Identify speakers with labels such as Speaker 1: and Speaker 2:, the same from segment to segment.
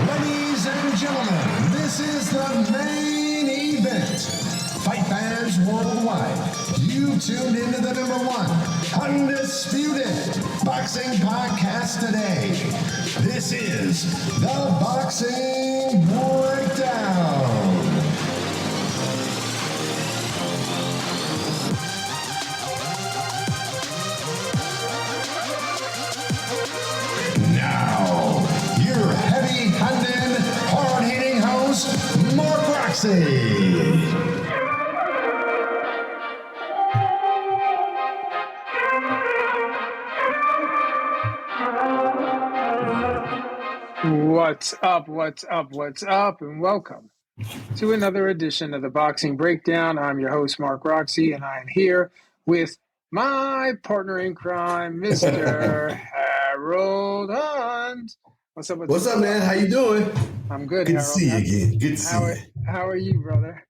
Speaker 1: Ladies and gentlemen, this is the main event. Fight fans worldwide, you tuned into the #1 undisputed boxing podcast today. This is the Boxing Breakdown. Now, your heavy-handed, hard-hitting host, Mark Roxey.
Speaker 2: What's up, and welcome to another edition of the Boxing Breakdown. I'm your host, Mark Roxey, and I am here with my partner in crime, Mr. Harold Hunt. What's up,
Speaker 3: man? How you doing?
Speaker 2: I'm good,
Speaker 3: Good
Speaker 2: Harold.
Speaker 3: to see you again. Good to see you.
Speaker 2: How are you, brother?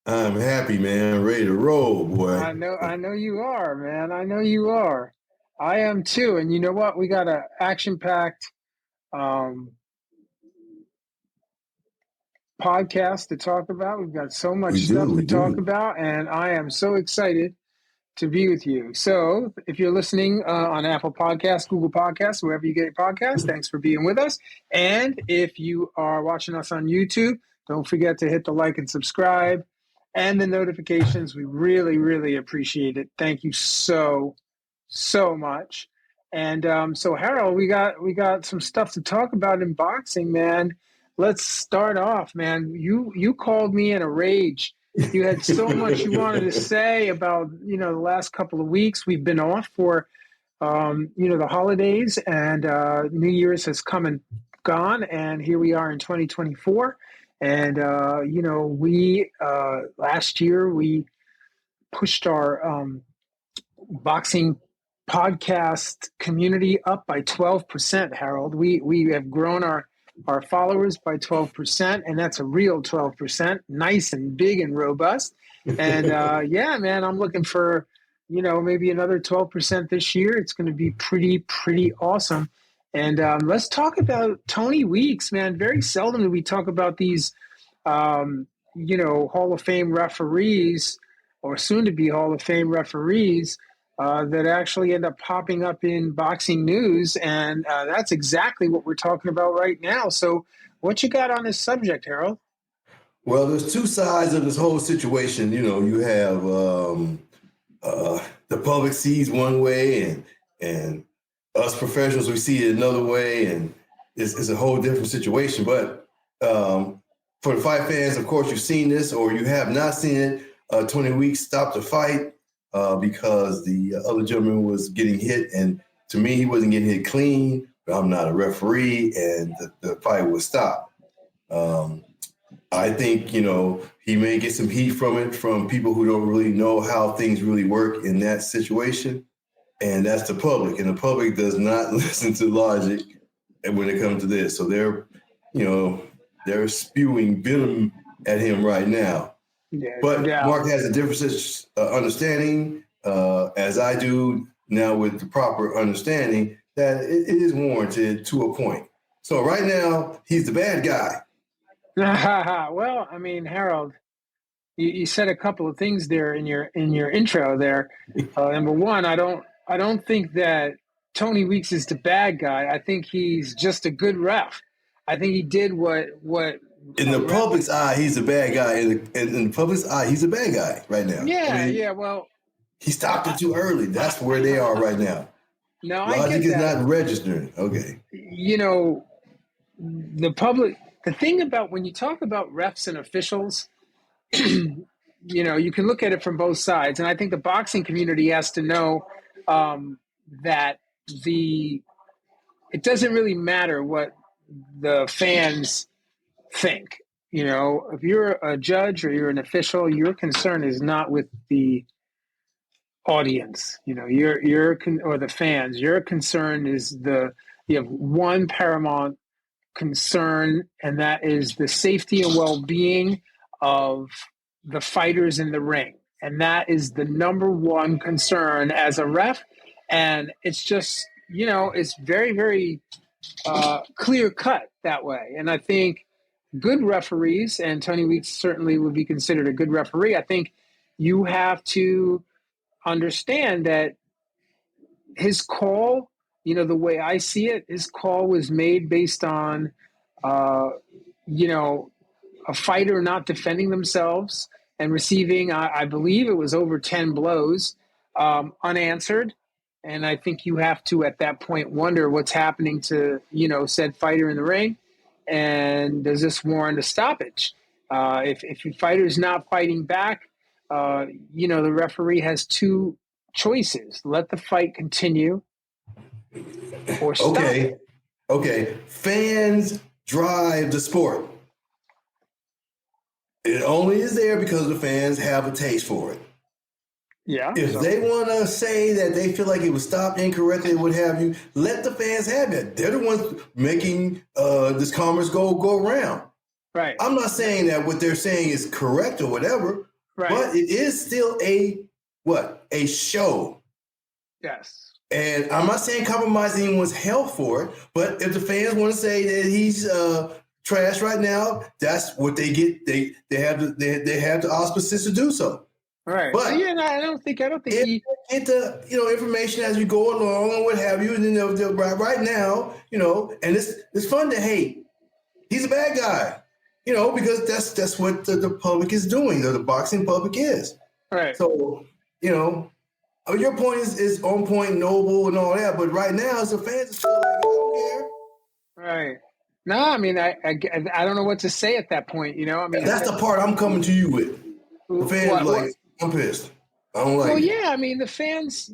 Speaker 3: I'm happy, man. Ready to roll, boy.
Speaker 2: I know you are, man. I know you are. I am too. And you know what? We got an action-packed podcast to talk about. We've got so much stuff to talk about, and I am so excited to be with you. So if you're listening on Apple Podcasts, Google Podcasts, wherever you get your podcasts, thanks for being with us. And if you are watching us on YouTube, don't forget to hit the like and subscribe and the notifications. We really, really appreciate it. Thank you so much. And so Harold, we got some stuff to talk about in boxing, man. Let's start off, man. You called me in a rage. You had so much you wanted to say about, the last couple of weeks. We've been off for, the holidays, and New Year's has come and gone, and here we are in 2024. And, we last year we pushed our boxing podcast community up by 12%, Harold. We have grown our followers by 12%, and that's a real 12%, nice and big and robust. And yeah, man, I'm looking for, maybe another 12% this year. It's going to be pretty awesome. And let's talk about Tony Weeks, man. Very seldom do we talk about these, Hall of Fame referees, or soon to be Hall of Fame referees, that actually end up popping up in boxing news, and that's exactly what we're talking about right now. So what you got on this subject, Harold?
Speaker 3: Well, there's two sides of this whole situation. You have the public sees one way, and us professionals, we see it another way, and it's a whole different situation. But for the fight fans, of course, you've seen this or you have not seen it. 20 Weeks stopped the fight because the other gentleman was getting hit, and to me, he wasn't getting hit clean. But I'm not a referee, and the fight was stopped. I think, he may get some heat from it from people who don't really know how things really work in that situation, and that's the public. And the public does not listen to logic when it comes to this. So they're spewing venom at him right now.
Speaker 2: Yeah,
Speaker 3: but Mark has a different understanding, as I do now, with the proper understanding that it is warranted to a point. So right now, he's the bad guy.
Speaker 2: Well, I mean, Harold, you said a couple of things there in your intro there. Number one, I don't think that Tony Weeks is the bad guy. I think he's just a good ref. I think he did what in the
Speaker 3: public's eye, he's a bad guy. In the public's eye, he's a bad guy right now.
Speaker 2: Yeah, well,
Speaker 3: he stopped it too early. That's where they are right now.
Speaker 2: No,
Speaker 3: logic is not registering. Okay.
Speaker 2: The public. The thing about when you talk about refs and officials, you can look at it from both sides, and I think the boxing community has to know that it doesn't really matter what the fans think. If you're a judge or you're an official, your concern is not with the audience. Or the fans. Your concern is you have one paramount concern, and that is the safety and well-being of the fighters in the ring. And that is the number one concern as a ref. And it's just, it's very, very clear cut that way. And I think good referees, and Tony Weeks certainly would be considered a good referee, I think you have to understand that his call, the way I see it, his call was made based on, a fighter not defending themselves and receiving, I believe it was over 10 blows unanswered. And I think you have to, at that point, wonder what's happening to, said fighter in the ring. And does this warrant a stoppage? If your fighter's not fighting back, the referee has two choices: let the fight continue or stop.
Speaker 3: Okay. Fans drive the sport. It only is there because the fans have a taste for it.
Speaker 2: Yeah.
Speaker 3: If they want to say that they feel like it was stopped incorrectly, what have you, let the fans have it. They're the ones making this commerce go around.
Speaker 2: Right.
Speaker 3: I'm not saying that what they're saying is correct or whatever,
Speaker 2: right.
Speaker 3: But it is still a show.
Speaker 2: Yes.
Speaker 3: And I'm not saying compromising anyone's health for it, but if the fans want to say that he's trash right now, that's what they get. They have the auspices to do so.
Speaker 2: Right.
Speaker 3: But
Speaker 2: I don't think he
Speaker 3: get the information as you go along and what have you. And then right now, and it's fun to hate. He's a bad guy, because that's what the public is doing. The boxing public is.
Speaker 2: Right.
Speaker 3: So your point is on point, noble, and all that. But right now, as the fans are still like, I don't care.
Speaker 2: Right. No, I mean, I don't know what to say at that point.
Speaker 3: That's the part I'm coming to you with. The fans I'm pissed. I don't like it.
Speaker 2: Yeah, I mean, the fans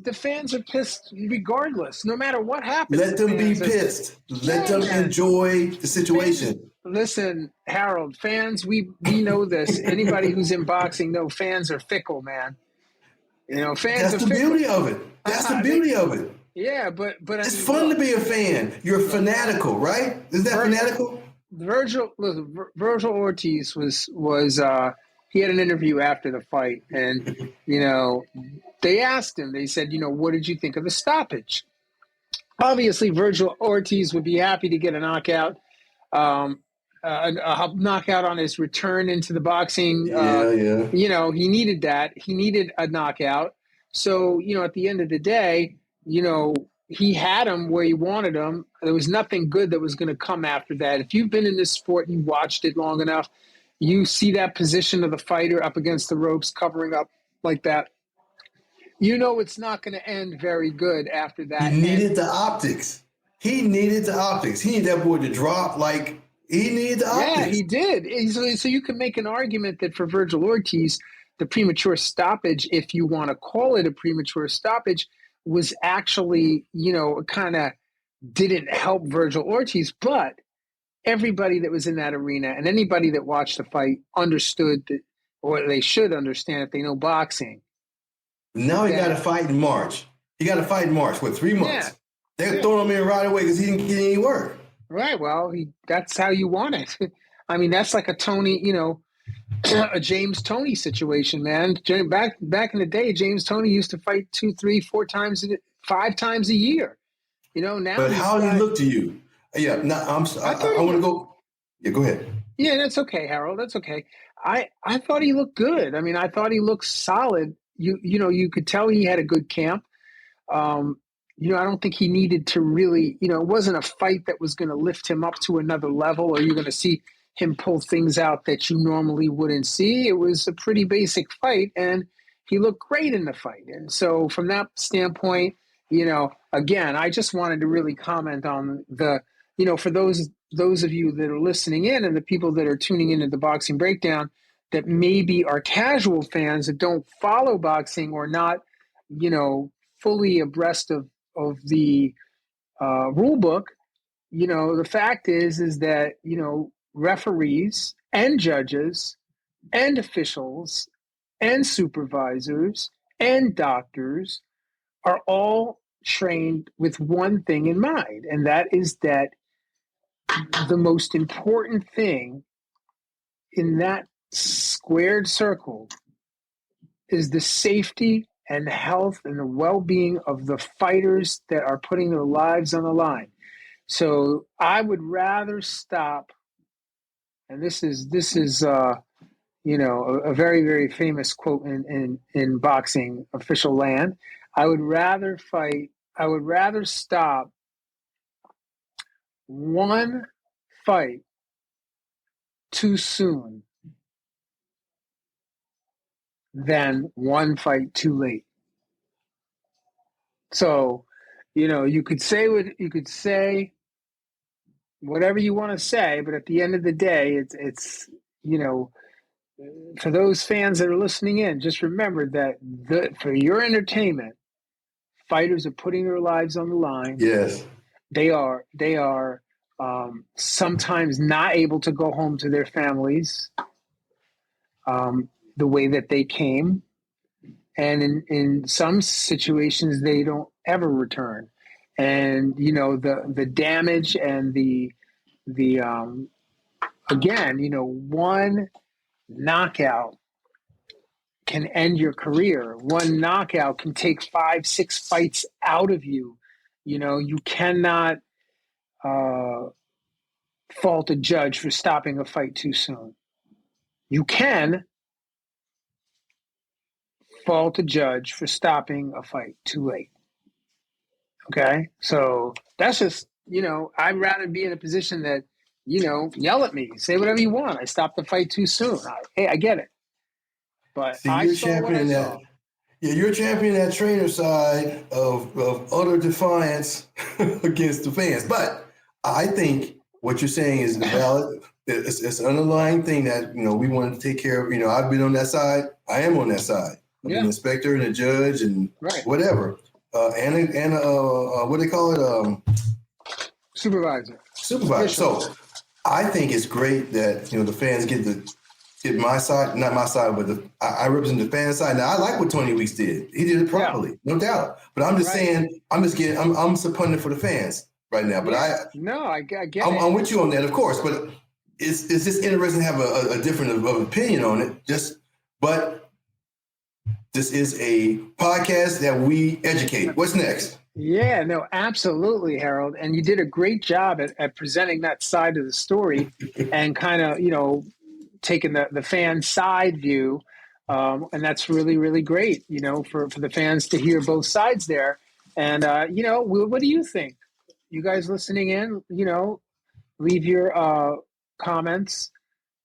Speaker 2: are pissed regardless, no matter what happens.
Speaker 3: Let them be pissed. Let them enjoy the situation.
Speaker 2: Listen, Harold, fans, we know this. Anybody who's in boxing knows fans are fickle, man. Fans
Speaker 3: That's
Speaker 2: are
Speaker 3: the
Speaker 2: fickle.
Speaker 3: beauty of it. That's the beauty of it.
Speaker 2: Yeah, but
Speaker 3: it's fun to be a fan. You're fanatical, right? Is that fanatical?
Speaker 2: Virgil Ortiz was he had an interview after the fight, and they asked him. They said, what did you think of the stoppage? Obviously, Virgil Ortiz would be happy to get a knockout, a knockout on his return into the boxing.
Speaker 3: Yeah.
Speaker 2: He needed that. He needed a knockout. So at the end of the day, he had him where he wanted him. There was nothing good that was going to come after that. If you've been in this sport and you watched it long enough, you see that position of the fighter up against the ropes, covering up like that. It's not going to end very good after that.
Speaker 3: He needed the optics. He needed that boy to drop like he needed the optics.
Speaker 2: Yeah, he did. So you can make an argument that for Virgil Ortiz, the premature stoppage, if you want to call it a premature stoppage, was actually, kind of didn't help Virgil Ortiz, but everybody that was in that arena and anybody that watched the fight understood that, or they should understand if they know boxing.
Speaker 3: Now he got to fight in March. What, 3 months? They're throwing him in right away because he didn't get any work.
Speaker 2: Right. Well, that's how you want it. I mean, that's like a Tony, a James Toney situation, man. Back in the day, James Toney used to fight 2, 3, 4 times, 5 times a year. Now.
Speaker 3: But how did he look to you? Yeah. No, I want to go. Yeah, go ahead.
Speaker 2: Yeah, that's okay, Harold. That's okay. I thought he looked good. I mean, I thought he looked solid. You could tell he had a good camp. I don't think he needed to really. It wasn't a fight that was going to lift him up to another level, or you're going to see him pull things out that you normally wouldn't see. It was a pretty basic fight, and he looked great in the fight. And so from that standpoint, again, I just wanted to really comment on the, for those of you that are listening in and the people that are tuning into the Boxing Breakdown that maybe are casual fans that don't follow boxing or not, fully abreast of the rule book, the fact is that, referees and judges and officials and supervisors and doctors are all trained with one thing in mind, and that is that the most important thing in that squared circle is the safety and health and the well-being of the fighters that are putting their lives on the line. So I would rather stop, and this is a very, very famous quote in boxing official land. I would rather stop one fight too soon than one fight too late. So, you could say whatever you want to say, but at the end of the day, it's for those fans that are listening in, just remember that for your entertainment, fighters are putting their lives on the line.
Speaker 3: Yes.
Speaker 2: They are sometimes not able to go home to their families the way that they came. And in some situations, they don't ever return. And, the damage and the again, one knockout can end your career. One knockout can take 5-6 fights out of you. You cannot fault a judge for stopping a fight too soon. You can fault a judge for stopping a fight too late. Okay? So that's just, I'd rather be in a position that, yell at me, say whatever you want. I stopped the fight too soon. Hey, I get it. But
Speaker 3: See,
Speaker 2: I saw what I saw.
Speaker 3: Yeah, you're championing that trainer side of utter defiance against the fans. But I think what you're saying is valid. It's an underlying thing that, we want to take care of. I've been on that side. I am on that side. I'm an inspector and a judge and whatever. And what do they call it?
Speaker 2: Supervisor.
Speaker 3: So I think it's great that, the fans get my side, not my side, but I represent the fan side. Now, I like what Tony Weeks did. He did it properly, no doubt. But I'm just saying, I'm a pundit for the fans right now. But I get it. I'm with you on that, of course. But it's just interesting to have a different opinion on it. But this is a podcast that we educate. What's next?
Speaker 2: Yeah, no, absolutely, Harold. And you did a great job at presenting that side of the story and kind of, taking the fan side view. And that's really, really great, for the fans to hear both sides there. And, what do you think? You guys listening in, leave your comments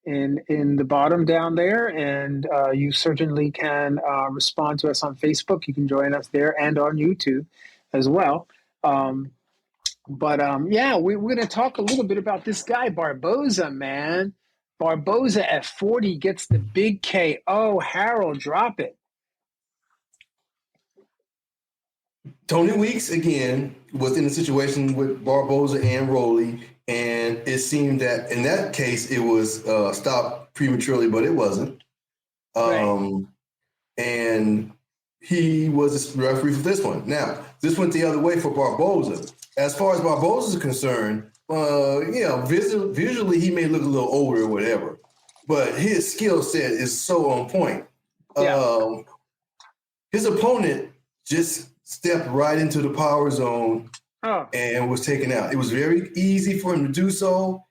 Speaker 2: in the bottom down there. And you certainly can respond to us on Facebook. You can join us there and on YouTube as well. We're going to talk a little bit about this guy, Barboso, man. Barboso at 40 gets the big KO. Harold, drop it.
Speaker 3: Tony Weeks, again, was in a situation with Barboso and Rolly, and it seemed that in that case, it was stopped prematurely, but it wasn't. And he was the referee for this one. Now, this went the other way for Barboso. As far as Barboso is concerned, visually he may look a little older or whatever, but his skill set is so on point. His opponent just stepped right into the power zone and was taken out. It was very easy for him to do so.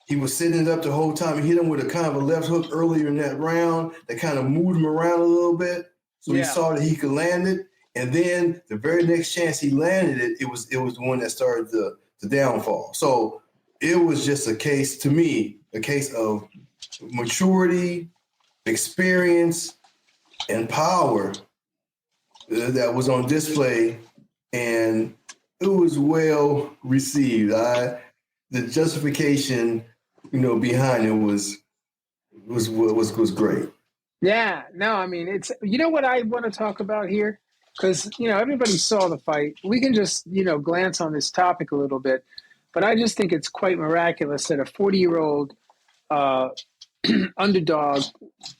Speaker 3: He was setting it up the whole time. He hit him with a kind of a left hook earlier in that round that kind of moved him around a little bit. So he saw that he could land it. And then the very next chance he landed it, it was the one that started the downfall. So it was just a case of maturity, experience, and power that was on display, and it was well received. The justification, behind it was great.
Speaker 2: Yeah, no, I mean, it's, what I want to talk about here? Because, everybody saw the fight. We can just, glance on this topic a little bit. But I just think it's quite miraculous that a 40-year-old underdog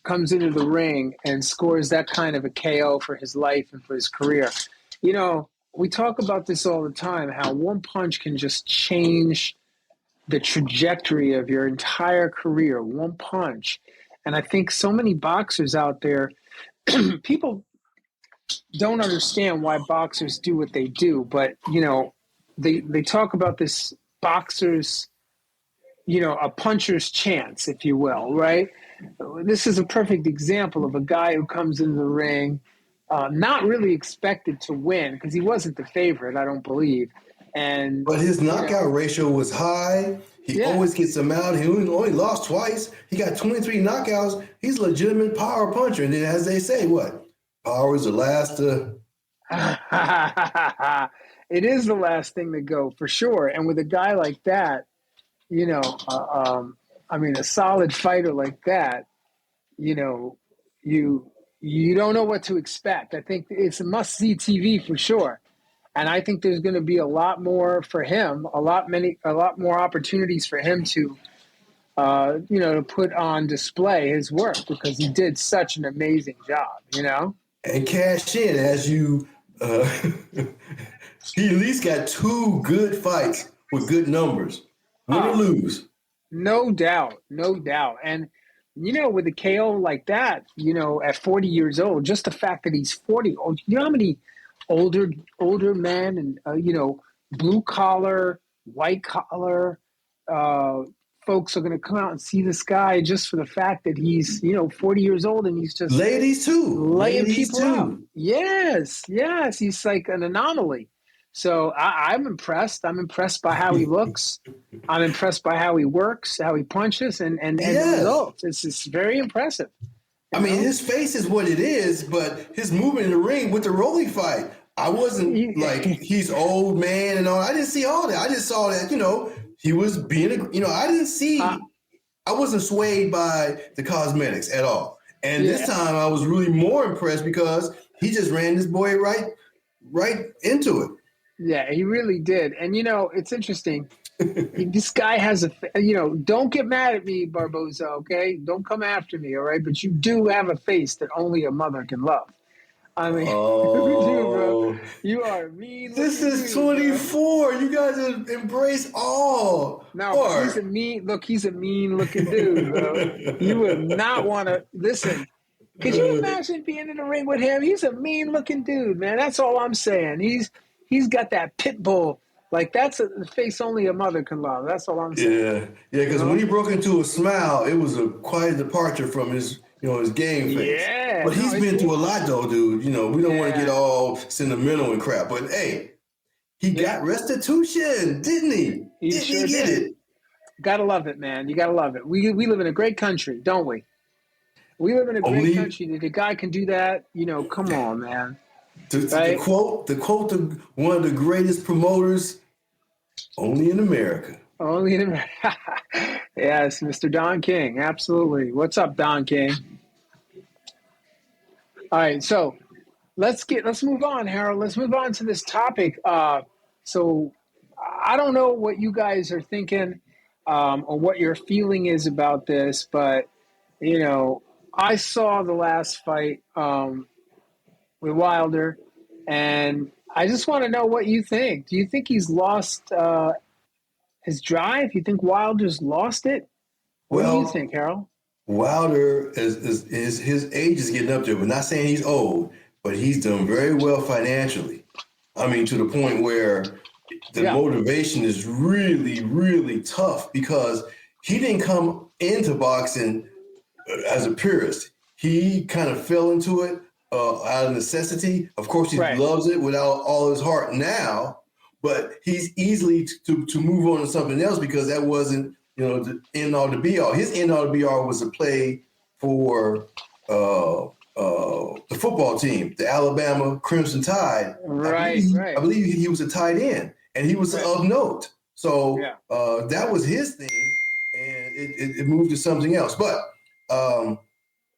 Speaker 2: comes into the ring and scores that kind of a KO for his life and for his career. We talk about this all the time, how one punch can just change the trajectory of your entire career, one punch. And I think so many boxers out there, people don't understand why boxers do what they do, but they talk about this boxer's, a puncher's chance, if you will, right? This is a perfect example of a guy who comes into the ring, not really expected to win because he wasn't the favorite, I don't believe.
Speaker 3: But his knockout ratio was high. He always gets them out. He only lost twice. He got 23 knockouts. He's a legitimate power puncher. And then, as they say, what? Power is the last to...
Speaker 2: It is the last thing to go, for sure. And with a guy like that, a solid fighter like that, you don't know what to expect. I think it's a must-see TV for sure. And I think there's going to be a lot more for him, a lot more opportunities for him to, to put on display his work because he did such an amazing job,
Speaker 3: And cash in as you, he at least got 2 good fights with good numbers. Win or lose.
Speaker 2: No doubt. And, with a KO like that, at 40 years old, just the fact that he's 40, you know how many older men and, blue collar, white collar folks are going to come out and see this guy just for the fact that he's, 40 years old and he's just
Speaker 3: ladies too,
Speaker 2: laying people out. Yes. He's like an anomaly. So I'm impressed. I'm impressed by how he looks. I'm impressed by how he works, how he punches, and the results. It's just very impressive.
Speaker 3: I mean, his face is what it is, but his movement in the ring with the Rolly fight, I wasn't like he's old man and all. I didn't see all that. I just saw that, he was being, I didn't see, I wasn't swayed by the cosmetics at all. And this time I was really more impressed because he just ran this boy right into it.
Speaker 2: Yeah, he really did. And, it's interesting. This guy has don't get mad at me, Barboso, okay? Don't come after me, all right? But you do have a face that only a mother can love. I mean, bro, you are mean.
Speaker 3: This is 24. Bro. You guys embrace all.
Speaker 2: No, he's a mean looking dude, bro. You would not want to listen. Could you imagine being in the ring with him? He's a mean looking dude, man. That's all I'm saying. He's got that pit bull. Like, that's a face only a mother can love. That's all I'm saying.
Speaker 3: Yeah, because when he broke into a smile, it was a quiet departure from his, his game face.
Speaker 2: Yeah.
Speaker 3: But he's been through a lot, though, dude. We don't want to get all sentimental and crap. But, hey, he got restitution, didn't he?
Speaker 2: He sure
Speaker 3: get
Speaker 2: did.
Speaker 3: it.
Speaker 2: Gotta love it, man. You gotta love it. We live in a great country, don't we? We live in a great country. If a guy can do that, come on, man.
Speaker 3: To quote one of the greatest promoters, only in America.
Speaker 2: Only in America. Yes, Mr. Don King. Absolutely. What's up, Don King? All right, so let's move on, Harold. Let's move on to this topic. So I don't know what you guys are thinking or what your feeling is about this, but I saw the last fight with Wilder, and I just want to know what you think. Do you think he's lost his drive? You think Wilder's lost it? What do you think, Harold?
Speaker 3: Wilder is his age is getting up there. We're not saying he's old, but he's done very well financially. I mean, to the point where the motivation is really, really tough because he didn't come into boxing as a purist. He kind of fell into it out of necessity. Of course, he loves it without all his heart now, but he's easily to move on to something else because that wasn't, the end all to be all. His end all to be all was to play for the football team, the Alabama Crimson Tide.
Speaker 2: Right.
Speaker 3: I believe he was a tight end, and he was of note. So that was his thing, and it moved to something else. But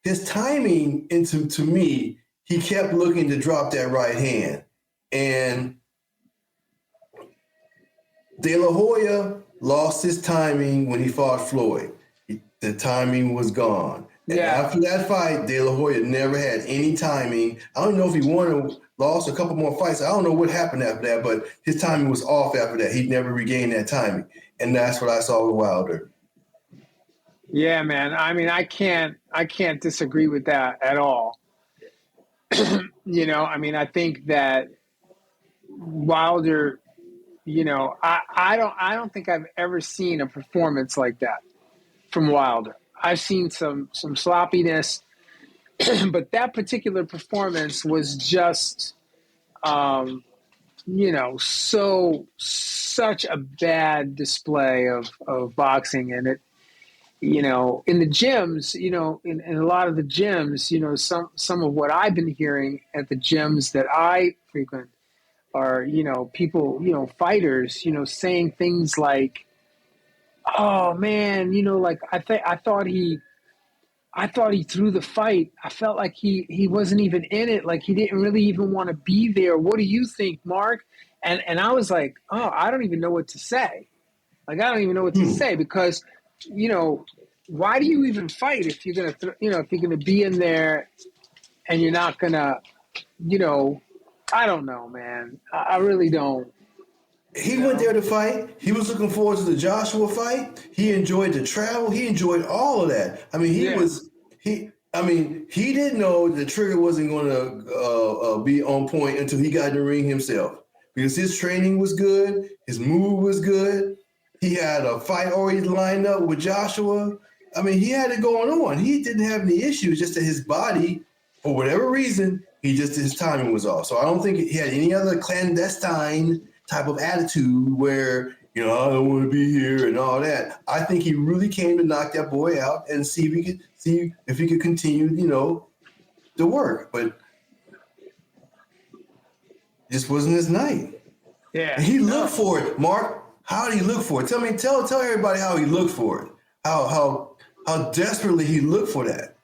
Speaker 3: his timing, to me, he kept looking to drop that right hand. And De La Hoya lost his timing when he fought Floyd. The timing was gone. And after that fight, De La Hoya never had any timing. I don't know if he won or lost a couple more fights. I don't know what happened after that, but his timing was off after that. He never regained that timing. And that's what I saw with Wilder.
Speaker 2: Yeah, man. I mean, I can't disagree with that at all. I mean, I think that Wilder, I don't think I've ever seen a performance like that from Wilder. I've seen some sloppiness, but that particular performance was just, such a bad display of boxing. And it, in the gyms, in a lot of the gyms, some of what I've been hearing at the gyms that I frequent are, people, fighters, saying things like, "Oh man, like I thought he threw the fight. I felt like he wasn't even in it. Like he didn't really even want to be there. What do you think, Mark?" And I was like, "Oh, I don't even know what to say. Like I don't even know what to say because, why do you even fight if you're gonna, if you're gonna be in there and you're not gonna, I don't know, man. I really don't."
Speaker 3: He went there to fight. He was looking forward to the Joshua fight. He enjoyed the travel. He enjoyed all of that. I mean, he didn't know the trigger wasn't going to be on point until he got in the ring himself because his training was good. His move was good. He had a fight already lined up with Joshua. I mean, he had it going on. He didn't have any issues, just that his body, for whatever reason, his timing was off. So I don't think he had any other clandestine type of attitude where, I don't want to be here and all that. I think he really came to knock that boy out and see if he could continue, the work. But this wasn't his night.
Speaker 2: Yeah.
Speaker 3: And he looked for it. Mark, how did he look for it? Tell everybody how he looked for it. How desperately he looked for that.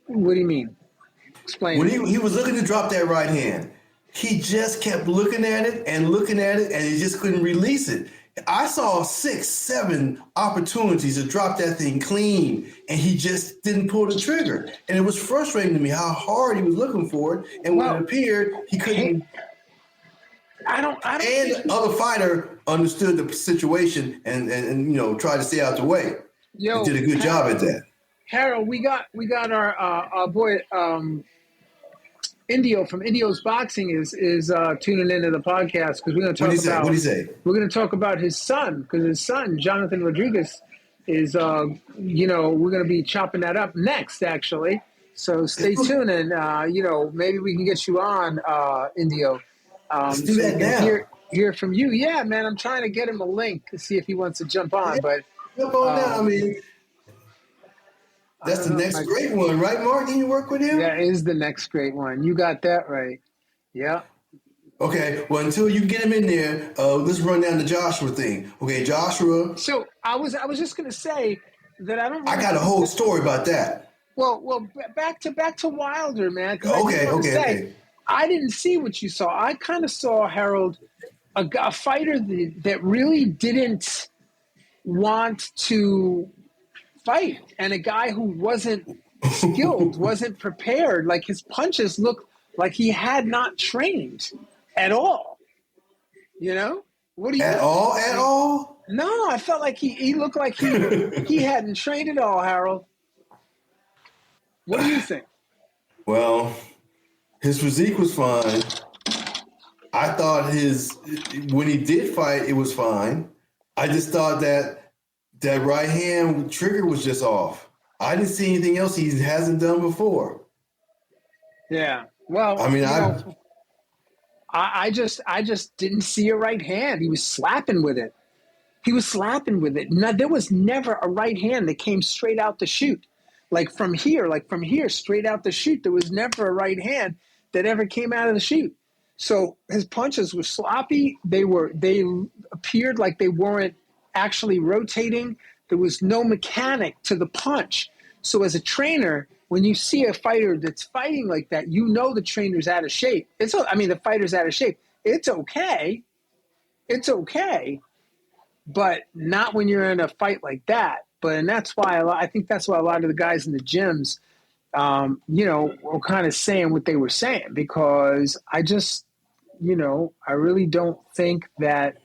Speaker 2: What do you mean? Explain.
Speaker 3: When he was looking to drop that right hand, he just kept looking at it, and he just couldn't release it. I saw 6, 7 opportunities to drop that thing clean, and he just didn't pull the trigger. And it was frustrating to me how hard he was looking for it, and when it appeared, he couldn't.
Speaker 2: I don't.
Speaker 3: And the other fighter understood the situation and tried to stay out the way. He did a good job at that.
Speaker 2: Harold, we got our boy Indio from Indio's Boxing is tuning into the podcast because we're going to talk about.
Speaker 3: What did he say?
Speaker 2: We're going to talk about his son because his son Jonathan Rodriguez is we're going to be chopping that up next actually. So stay tuned and maybe we can get you on Indio.
Speaker 3: Let's do that now.
Speaker 2: Hear from you. Yeah, man. I'm trying to get him a link to see if he wants to jump on. But
Speaker 3: jump on now. I mean. That's the next great one, right, Mark? Didn't you work with him?
Speaker 2: That is the next great one. You got that right. Yeah.
Speaker 3: Okay. Well, until you get him in there, let's run down the Joshua thing. Okay, Joshua.
Speaker 2: So I was just gonna say that I don't.
Speaker 3: I got a whole story about that.
Speaker 2: Well, back to Wilder, man.
Speaker 3: Okay.
Speaker 2: I didn't see what you saw. I kind of saw Harold, a fighter that really didn't want to fight, and a guy who wasn't skilled, wasn't prepared. Like his punches looked like he had not trained at all. What do you
Speaker 3: at all?
Speaker 2: No, I felt like he looked like he hadn't trained at all. Harold, what do you think?
Speaker 3: Well, his physique was fine. I thought when he did fight, it was fine. I just thought that right hand trigger was just off. I didn't see anything else he hasn't done before.
Speaker 2: Yeah. Well,
Speaker 3: I mean,
Speaker 2: I just didn't see a right hand. He was slapping with it. Now, there was never a right hand that came straight out the chute. Like from here, straight out the chute. There was never a right hand that ever came out of the chute. So his punches were sloppy. They appeared like they weren't actually rotating. There was no mechanic to the punch. So as a trainer, when you see a fighter that's fighting like that, the trainer's out of shape. The fighter's out of shape. It's okay, but not when you're in a fight like that. And that's why I think that's why a lot of the guys in the gyms, were kind of saying what they were saying, because I just, I really don't think that.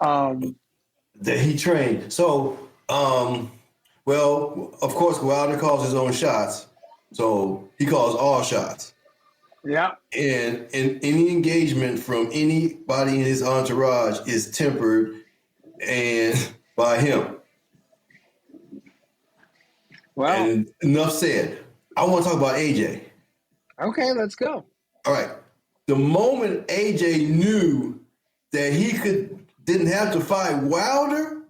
Speaker 3: That he trained. So, well, of course, Wilder calls his own shots. So he calls all shots.
Speaker 2: Yeah.
Speaker 3: And any engagement from anybody in his entourage is tempered and by him.
Speaker 2: Well,
Speaker 3: and enough said. I want to talk about AJ.
Speaker 2: Okay, let's go.
Speaker 3: All right. The moment AJ knew that he didn't have to fight Wilder,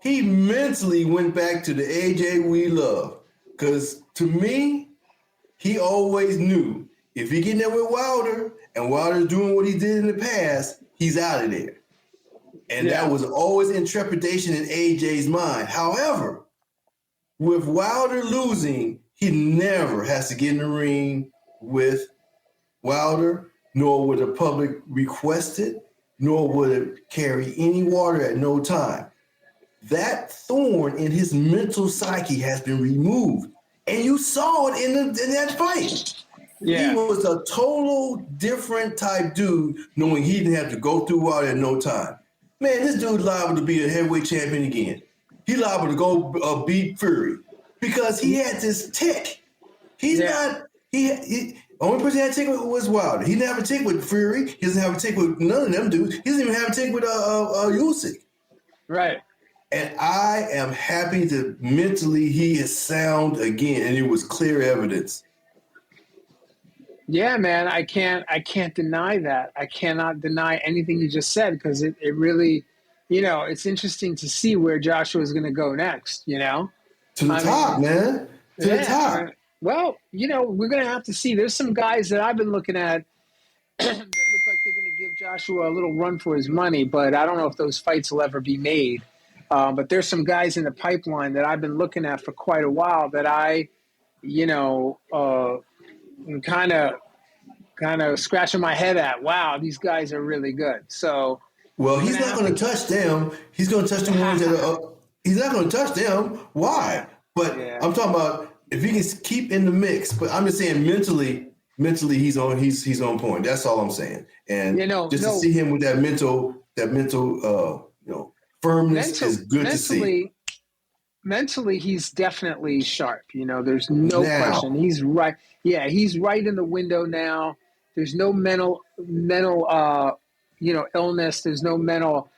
Speaker 3: he mentally went back to the AJ we love. Because to me, he always knew if he get there with Wilder and Wilder's doing what he did in the past, he's out of there. And that was always in trepidation in AJ's mind. However, with Wilder losing, he never has to get in the ring with Wilder, nor would the public request it, nor would it carry any water at no time. That thorn in his mental psyche has been removed. And you saw it in that fight. Yeah. He was a total different type dude, knowing he didn't have to go through Wilder at no time. Man, this dude's liable to be a heavyweight champion again. He liable to go beat Fury because he had this tick. He's not. He only person he had a tick with was Wilder. He didn't have a tick with Fury. He doesn't have a tick with none of them dudes. He doesn't even have a tick with Usyk.
Speaker 2: Right.
Speaker 3: And I am happy that mentally he is sound again, and it was clear evidence.
Speaker 2: Yeah, man, I can't deny that. I cannot deny anything you just said because it really, it's interesting to see where Joshua is going to go next,
Speaker 3: To the top, man. To the top.
Speaker 2: Well, we're going to have to see. There's some guys that I've been looking at that look like they're going to give Joshua a little run for his money, but I don't know if those fights will ever be made. But there's some guys in the pipeline that I've been looking at for quite a while that I, kind of scratching my head at. Wow, these guys are really good. So,
Speaker 3: well, he's not going to touch them. He's going to touch the ones that are. He's not going to touch them. Why? But I'm talking about if he can keep in the mix. But I'm just saying mentally he's on point. That's all I'm saying. And to see him with that mental firmness is good to see.
Speaker 2: Mentally, he's definitely sharp. There's no question. He's right. Yeah, he's right in the window now. There's no mental, illness. There's no mental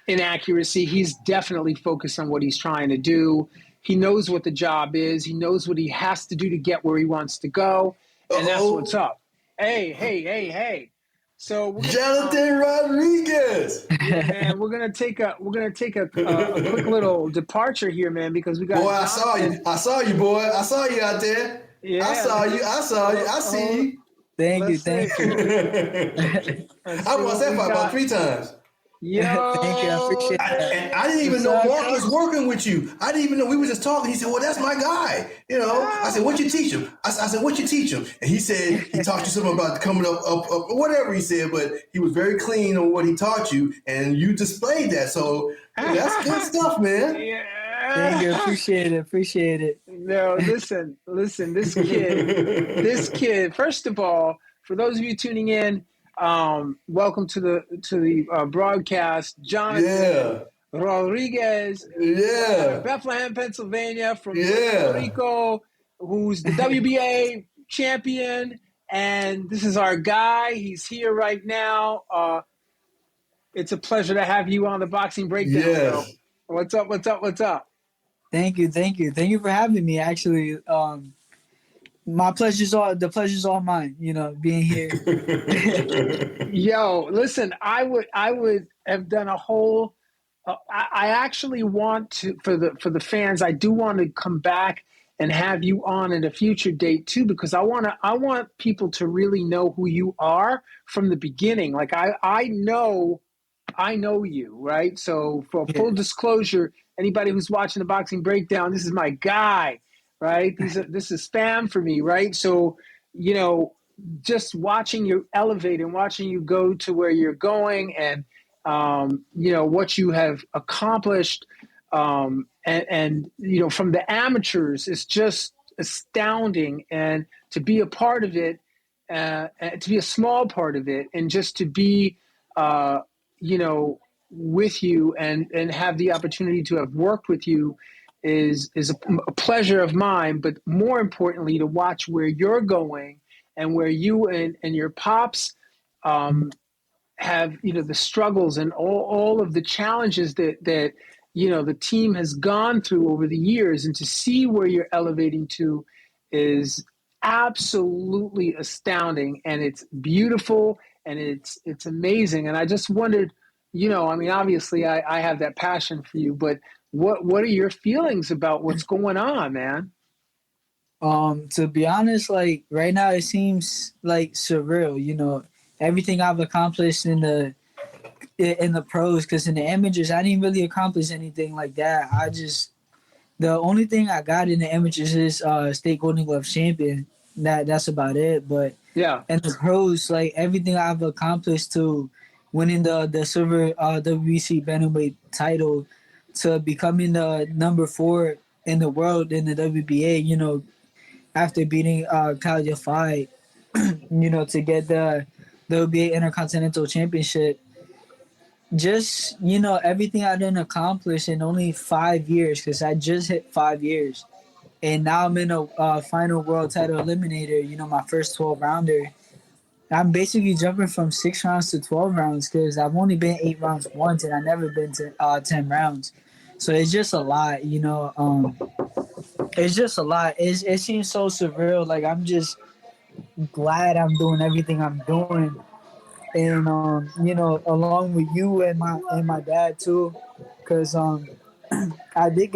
Speaker 2: inaccuracy. He's definitely focused on what he's trying to do. He knows what the job is. He knows what he has to do to get where he wants to go, and that's what's up. Hey. So
Speaker 3: Jonathan Rodriguez.
Speaker 2: Yeah, man, we're gonna take a quick little departure here, man, because we got.
Speaker 3: Boy, I saw you, boy. I saw you out there. Yeah. I saw you. I see you.
Speaker 4: Thank you.
Speaker 3: I watched that fight about 3 times.
Speaker 2: Yo.
Speaker 4: Thank you. I appreciate that.
Speaker 3: I didn't even know Mark was working with you. I didn't even know. We were just talking. He said, well, that's my guy. I said, what you teach him? I said, what you teach him? And he said he taught you something about coming up, whatever he said, but he was very clean on what he taught you, and you displayed that. So that's good stuff, man.
Speaker 2: Yeah.
Speaker 4: Thank you. Appreciate it.
Speaker 2: No, listen, this kid, first of all, for those of you tuning in, welcome to the broadcast, Jonathan Rodriguez, Bethlehem, Pennsylvania, from Puerto Rico, who's the WBA champion, and this is our guy. He's here right now. It's a pleasure to have you on the Boxing Breakdown.
Speaker 3: Yes.
Speaker 2: What's up?
Speaker 4: Thank you for having me. Actually, the pleasure's all mine. Being here.
Speaker 2: Yo, listen, I would have done a whole. I actually want to for the fans. I do want to come back and have you on at a future date too, because I want people to really know who you are from the beginning. Like I know you, right? So for full disclosure, anybody who's watching the Boxing Breakdown, this is my guy, right? This is spam for me, right? So, just watching you elevate and watching you go to where you're going and, what you have accomplished and from the amateurs is just astounding. And to be a part of it, to be a small part of it, and just to be, with you and have the opportunity to have worked with you is a pleasure of mine, but more importantly, to watch where you're going and where you and your pops have, the struggles and all of the challenges that the team has gone through over the years, and to see where you're elevating to is absolutely astounding, and it's beautiful, and it's amazing. And I just wondered, obviously I have that passion for you, but what are your feelings about what's going on, man?
Speaker 4: To be honest, like right now it seems like surreal, everything I've accomplished in the pros, because in the amateurs I didn't really accomplish anything like that. The only thing I got in the amateurs is state Golden Glove champion. That's about it. But
Speaker 2: yeah,
Speaker 4: in the pros, like everything I've accomplished, to winning the silver WBC bantamweight title, to becoming the number 4 in the world in the WBA, after beating Kal Yafai, to get the WBA Intercontinental Championship. Just, everything I didn't accomplish in only 5 years, because I just hit 5 years. And now I'm in a final world title eliminator, my first 12-rounder. I'm basically jumping from 6 rounds to 12 rounds, because I've only been 8 rounds once, and I've never been to 10 rounds. So it's just a lot, it's just a lot. It seems so surreal. Like, I'm just glad I'm doing everything I'm doing. And along with you and my dad too, because I did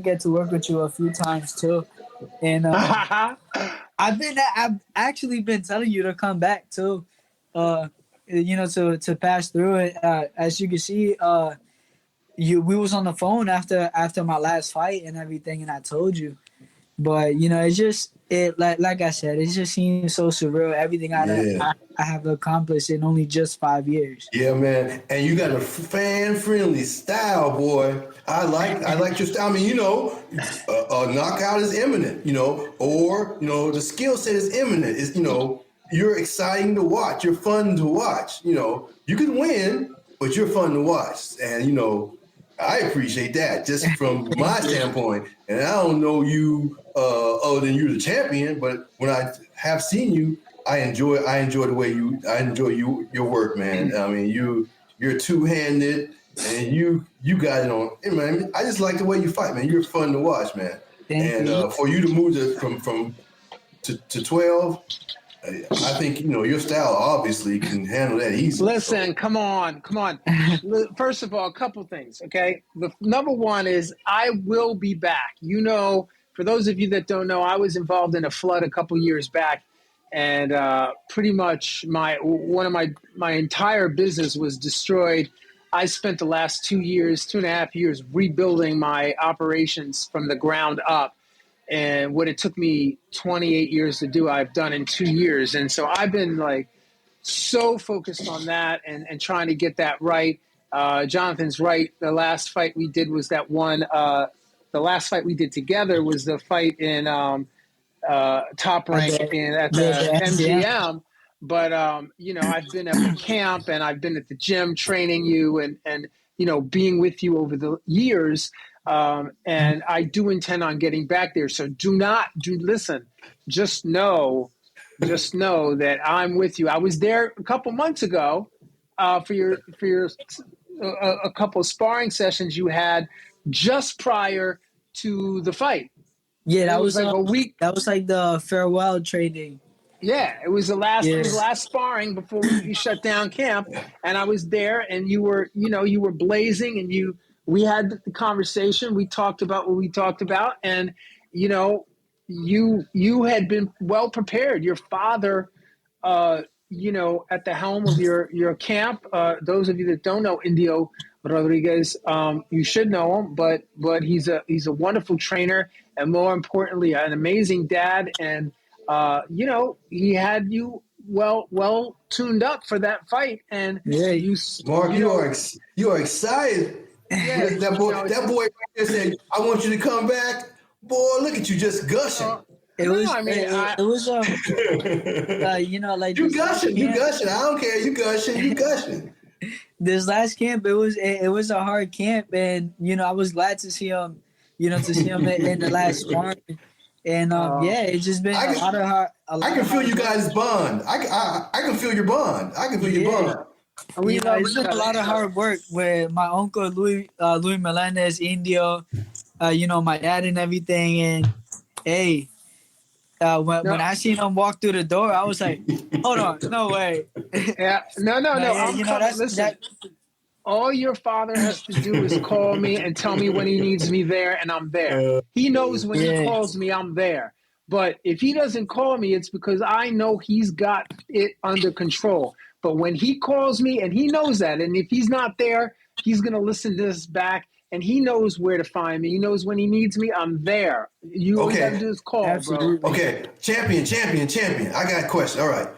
Speaker 4: get to work with you a few times too, and I've actually been telling you to come back too, to pass through it. As you can see, we was on the phone after my last fight and everything, and I told you. But it's just like I said, it just seems so surreal. Everything I have accomplished in only just 5 years.
Speaker 3: Yeah, man, and you got a fan-friendly style, boy. I like your style. I mean, a knockout is imminent, or the skill set is imminent. Is you're exciting to watch. You're fun to watch. You can win, but you're fun to watch, and I appreciate that just from my standpoint. And I don't know you other than you're the champion, but when I have seen you, I enjoy the way your work, man. I mean, you're two-handed, and you got it on. Hey, man, I just like the way you fight, man. You're fun to watch, man.
Speaker 4: Thank you.
Speaker 3: For you to move from 12. I think your style obviously can handle that easily.
Speaker 2: Listen, come on. First of all, a couple things, okay? The number one is I will be back. For those of you that don't know, I was involved in a flood a couple years back, and pretty much my entire business was destroyed. I spent the last 2.5 years rebuilding my operations from the ground up. And what it took me 28 years to do, I've done in 2 years. And so I've been so focused on that and trying to get that right. Jonathan's right. The last fight we did was that one. The last fight we did together was the fight in Top Rank at the MGM. But, I've been at the camp, and I've been at the gym training you and being with you over the years. And I do intend on getting back there. So listen, just know that I'm with you. I was there a couple months ago for your a couple of sparring sessions you had just prior to the fight.
Speaker 4: Yeah, that was
Speaker 2: like a week.
Speaker 4: That was like the farewell training.
Speaker 2: Yeah, it was the last sparring before we shut down camp, and I was there, and you were blazing, and we had the conversation. We talked about what we talked about, and you had been well prepared. Your father, at the helm of your camp. Those of you that don't know Antonio Rodriguez, you should know him, but he's a wonderful trainer, and more importantly, an amazing dad. And he had you well tuned up for that fight. And
Speaker 3: yeah, Mark, you are excited. Yeah, that boy right there said, "I want you to come back." Boy, look at you just gushing.
Speaker 4: You
Speaker 3: gushing. I don't care. You gushing.
Speaker 4: This last camp, it was a hard camp, and I was glad to see him. In the last sparring. And yeah, it's just been a lot of hard.
Speaker 3: I can feel you guys' bond. I can feel your bond. I can feel your bond.
Speaker 4: You know, it's been a lot of hard work with my uncle Louis Melendez, Indio, you know, my dad and everything. And hey, when I seen him walk through the door, I was like, hold on, no way.
Speaker 2: Yeah, no.
Speaker 4: Yeah,
Speaker 2: I'm coming. Listen, all your father has to do is call me and tell me when he needs me there, and I'm there. He knows when he calls me, I'm there. But if he doesn't call me, it's because I know he's got it under control. But when he calls me, and he knows that, and if he's not there, he's going to listen to this back, and he knows where to find me. He knows when he needs me, I'm there. All you got to do is call,
Speaker 4: Absolutely.
Speaker 2: bro.
Speaker 3: Okay, champion. I got a question. All right.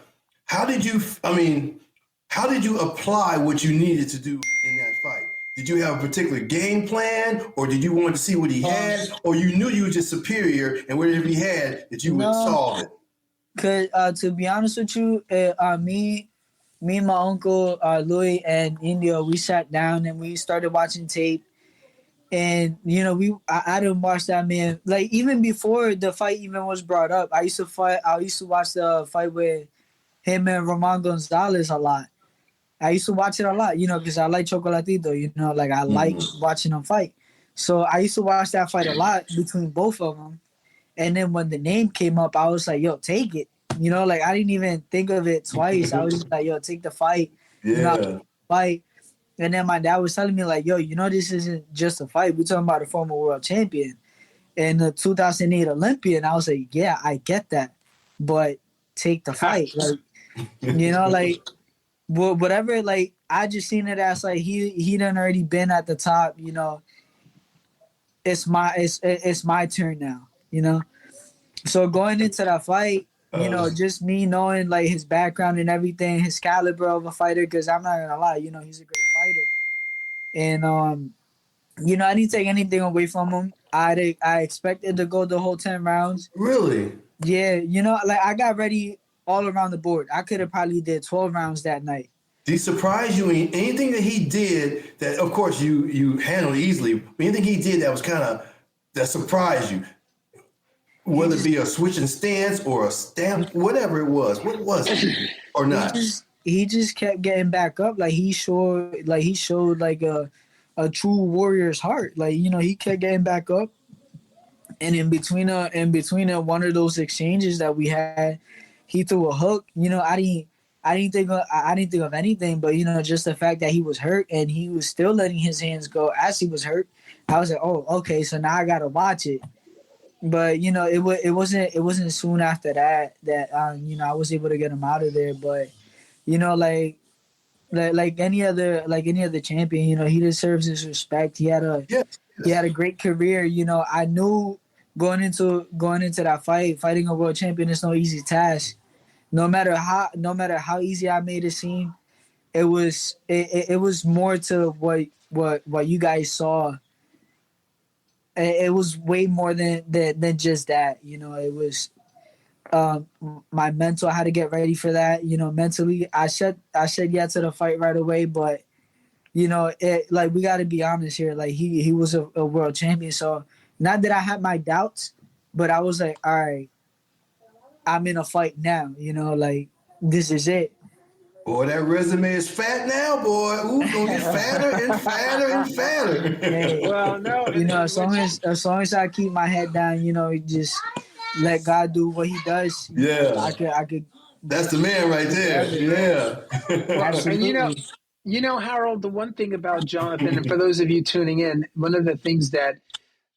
Speaker 3: How did you apply what you needed to do in that fight? Did you have a particular game plan, or did you want to see what he had, or you knew you were just superior and whatever he had that you would solve it?
Speaker 4: Cause to be honest with you, me and my uncle Louis and Indio, we sat down and we started watching tape. And you know, I didn't watch that man, like, even before the fight even was brought up. I used to watch the fight with him and Roman Gonzalez a lot. I used to watch it a lot, you know, because I like Chocolatito, you know, like I like watching them fight. So I used to watch that fight a lot between both of them. And then when the name came up, I was like, yo, take it. You know, like I didn't even think of it twice. I was just like, yo, take the fight.
Speaker 3: Yeah.
Speaker 4: You know, fight. And then my dad was telling me, like, yo, you know, this isn't just a fight. We're talking about a former world champion and the 2008 Olympian. I was like, yeah, I get that. But take the fight. Like, you know, like, whatever, like, I just seen it as, like, he done already been at the top, you know. It's my turn now, you know. So going into that fight, you know, just me knowing, like, his background and everything, his caliber of a fighter, because I'm not gonna lie, you know, he's a great fighter. And you know, I didn't take anything away from him. I expected to go the whole 10 rounds.
Speaker 3: Really?
Speaker 4: Yeah, you know, like, I got ready all around the board. I could have probably did 12 rounds that night.
Speaker 3: Did he surprise you? Anything that he did that, of course, you handled easily, anything he did that surprised you? Whether it be a switching stance or a stamp, whatever it was. What was it? Or not?
Speaker 4: He just kept getting back up. Like, he showed like a true warrior's heart. Like, you know, he kept getting back up. And in between one of those exchanges that we had, he threw a hook. You know, I didn't think of anything, but, you know, just the fact that he was hurt and he was still letting his hands go as he was hurt. I was like, oh, okay, so now I gotta watch it. But, you know, it wasn't soon after that you know, I was able to get him out of there. But, you know, like any other champion, you know, he deserves his respect. He had a great career. You know, I knew going into that fight, fighting a world champion is no easy task. No matter how easy I made it seem, it was more to what you guys saw. It was way more than just that. You know, it was my mental. I had to get ready for that. You know, mentally, I said yeah to the fight right away. But, you know, like, we got to be honest here. Like, he was a world champion. So, not that I had my doubts, but I was like, all right, I'm in a fight now. You know, like, this is it.
Speaker 3: Boy, that resume is fat now, boy. Ooh, gonna get fatter and fatter and fatter.
Speaker 4: Hey,
Speaker 2: well, no,
Speaker 4: you know, as long as I keep my head down, you know, just let God do what He does.
Speaker 3: Yeah,
Speaker 4: I could.
Speaker 3: That's the man right there. Yeah.
Speaker 2: And you know, Harold, the one thing about Jonathan, and for those of you tuning in, one of the things that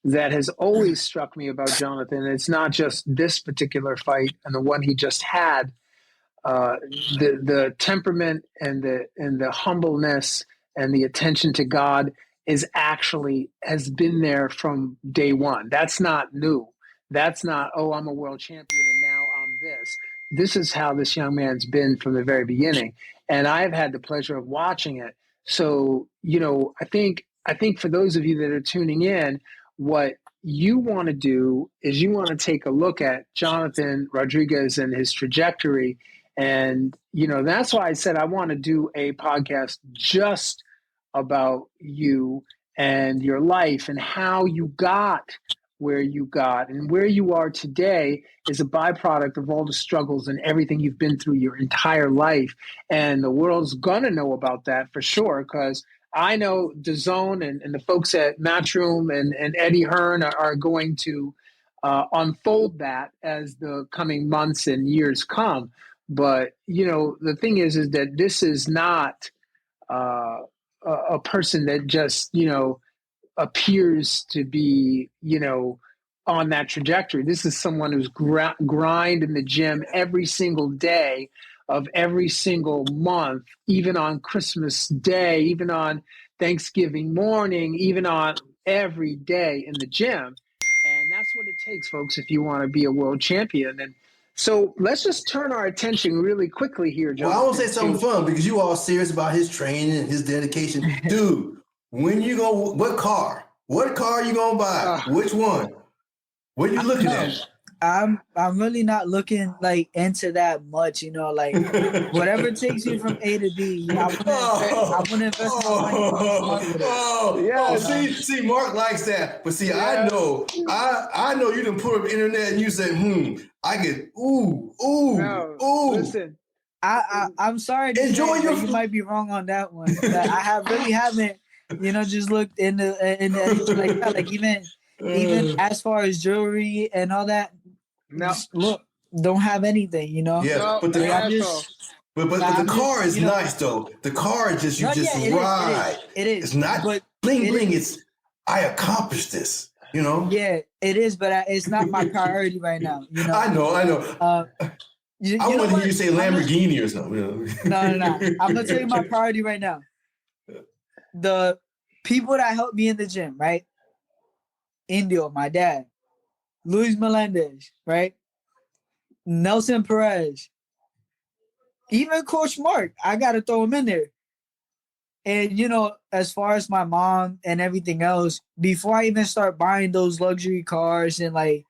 Speaker 2: has always struck me about Jonathan, it's not just this particular fight and the one he just had. The temperament and the humbleness and the attention to God has been there from day one. That's not new. That's not, oh, I'm a world champion and now I'm this. This is how this young man's been from the very beginning. And I've had the pleasure of watching it. So, you know, I think for those of you that are tuning in, what you want to do is you want to take a look at Jonathan Rodriguez and his trajectory. And, you know, that's why I said I want to do a podcast just about you and your life and how you got where you got, and where you are today is a byproduct of all the struggles and everything you've been through your entire life. And the world's gonna know about that for sure, because I know DAZN and the folks at Matchroom and Eddie Hearn are going to unfold that as the coming months and years come. But the thing is that this is not a person that just appears to be on that trajectory. This is someone who's grind in the gym every single day of every single month, even on Christmas Day, even on Thanksgiving morning, even on every day in the gym. And that's what it takes, folks, if you want to be a world champion. And so let's just turn our attention really quickly here, Jonathan.
Speaker 3: Well, I want to say something fun, because you all serious about his training and his dedication. Dude, when you go, what car are you going to buy? Which one? What are you looking at?
Speaker 4: I'm really not looking like into that much, like whatever takes you from A to B. I want to invest my money.
Speaker 3: See, Mark likes that, but see, I know you didn't put up the internet and you said, I get
Speaker 2: Listen,
Speaker 4: I'm sorry to
Speaker 3: enjoy
Speaker 4: say you might be wrong on that one. I really haven't, just looked into like that, like even as far as jewelry and all that.
Speaker 2: No,
Speaker 4: look, don't have anything,
Speaker 3: Yeah,
Speaker 2: No,
Speaker 3: but the car is nice though. The car is just ride.
Speaker 4: It is.
Speaker 3: It's not bling bling. It's I accomplished this.
Speaker 4: Yeah, it is, but it's not my priority right now.
Speaker 3: I know. I want to hear you say Lamborghini or something.
Speaker 4: No. I'm gonna tell you my priority right now. The people that helped me in the gym, right? Indio, my dad. Luis Melendez, right? Nelson Perez. Even Coach Mark, I got to throw him in there. And, as far as my mom and everything else, before I even start buying those luxury cars and the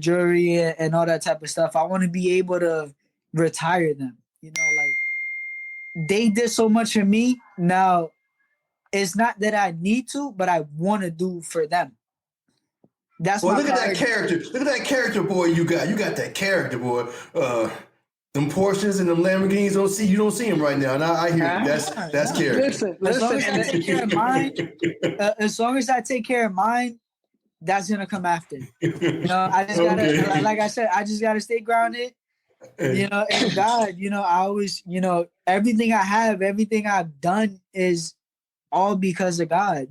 Speaker 4: jewelry and all that type of stuff, I want to be able to retire them. They did so much for me. Now, it's not that I need to, but I want to do for them. That's
Speaker 3: look at that character. Look at that character, boy. You got that character, boy. Them Porsches and them Lamborghinis you don't see them right now. And I hear you. That's character.
Speaker 4: Listen. As long as I take care of mine, that's gonna come after. I just gotta, like I said, I just gotta stay grounded. And God, I always, everything I have, everything I've done is all because of God.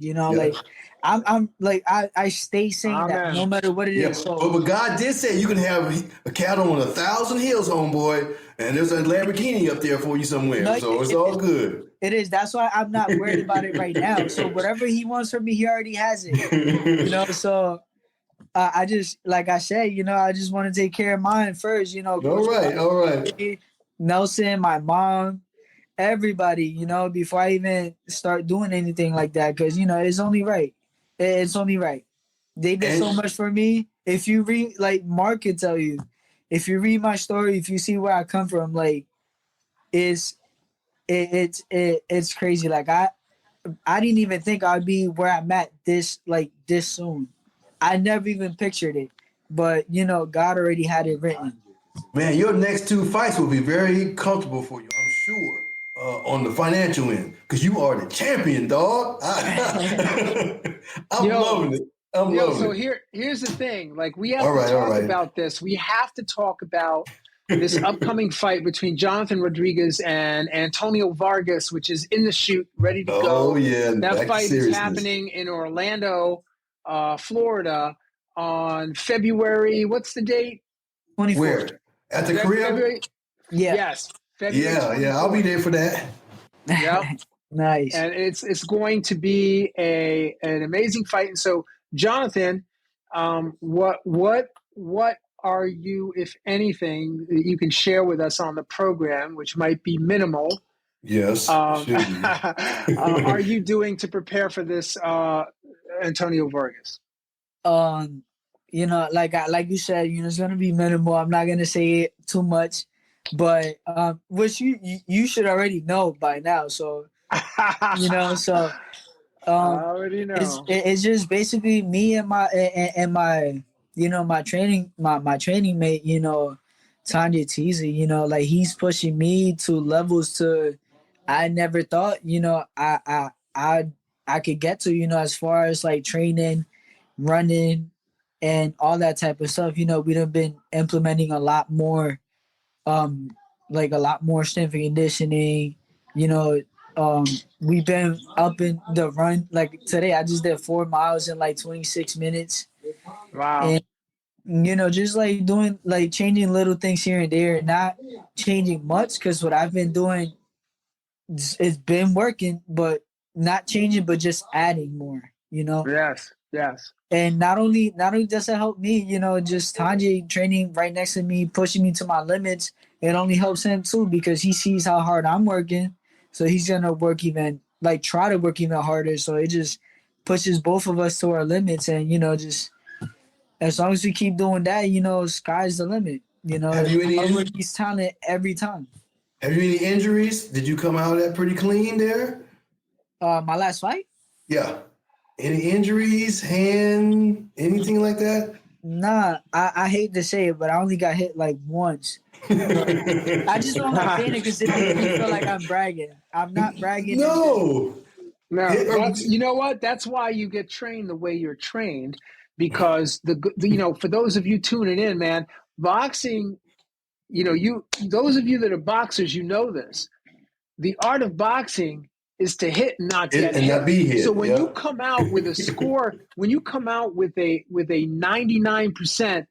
Speaker 4: I'm like I stay saying that no matter what it is. So,
Speaker 3: but God did say you can have a cattle on 1,000 hills, homeboy, and there's a Lamborghini up there for you somewhere. So it's all good.
Speaker 4: It is. That's why I'm not worried about it right now. So whatever He wants from me, He already has it. So I just, like I said, I just want to take care of mine first.
Speaker 3: All right.
Speaker 4: Nelson, my mom. Everybody, before I even start doing anything like that, because it's only right. It's only right. They did so much for me. If you read, like Mark can tell you, if you read my story, if you see where I come from, like it's crazy. Like I didn't even think I'd be where I'm at this soon. I never even pictured it, but God already had it written.
Speaker 3: Man, your next 2 fights will be very comfortable for you, I'm sure. On the financial end, because you are the champion, dog. I'm loving it.
Speaker 2: So here's the thing. Like, we have to talk about this. We have to talk about this upcoming fight between Jonathan Rodriguez and Antonio Vargas, which is in the chute, ready to go.
Speaker 3: Oh, yeah.
Speaker 2: That fight is happening in Orlando, Florida on February, what's the date?
Speaker 4: 24th.
Speaker 3: Where? At the crib?
Speaker 2: February?
Speaker 4: Yeah.
Speaker 2: Yes. February
Speaker 3: yeah, I'll be there for that.
Speaker 2: Yeah.
Speaker 4: Nice.
Speaker 2: And it's going to be an amazing fight. And so, Jonathan, what are you, if anything, that you can share with us on the program, which might be minimal?
Speaker 3: Yes.
Speaker 2: Are you doing to prepare for this Antonio Vargas?
Speaker 4: Like you said, it's gonna be minimal. I'm not gonna say it too much, but which you should already know by now. So so
Speaker 2: I already know.
Speaker 4: It's just basically me and my my training mate, Tanya Teasley, like he's pushing me to levels to I never thought, I could get to, as far as like training, running, and all that type of stuff. We done been implementing a lot more, like a lot more strength and conditioning. We've been up in the run. Like today, I just did 4 miles in like 26 minutes.
Speaker 2: Wow.
Speaker 4: And just like doing, like changing little things here and there, not changing much, because what I've been doing, it's been working, but not changing, but just adding more.
Speaker 2: Yes.
Speaker 4: And not only does it help me, just Tanjay training right next to me, pushing me to my limits, it only helps him too, because he sees how hard I'm working. So he's gonna try to work even harder. So it just pushes both of us to our limits. And just as long as we keep doing that, sky's the limit.
Speaker 3: Have you any
Speaker 4: he's talent every time.
Speaker 3: Have you any injuries? Did you come out of that pretty clean there?
Speaker 4: My last fight?
Speaker 3: Yeah. Any injuries, hand, anything like that?
Speaker 4: Nah, I hate to say it, but I only got hit like once. I just don't like saying it because it makes me feel like I'm bragging. I'm not bragging.
Speaker 3: No.
Speaker 2: You know what? That's why you get trained the way you're trained, because for those of you tuning in, man, boxing, those of you that are boxers, this. The art of boxing is to hit and not get hit.
Speaker 3: Not be hit.
Speaker 2: So when you come out with a score, when you come out with a 99%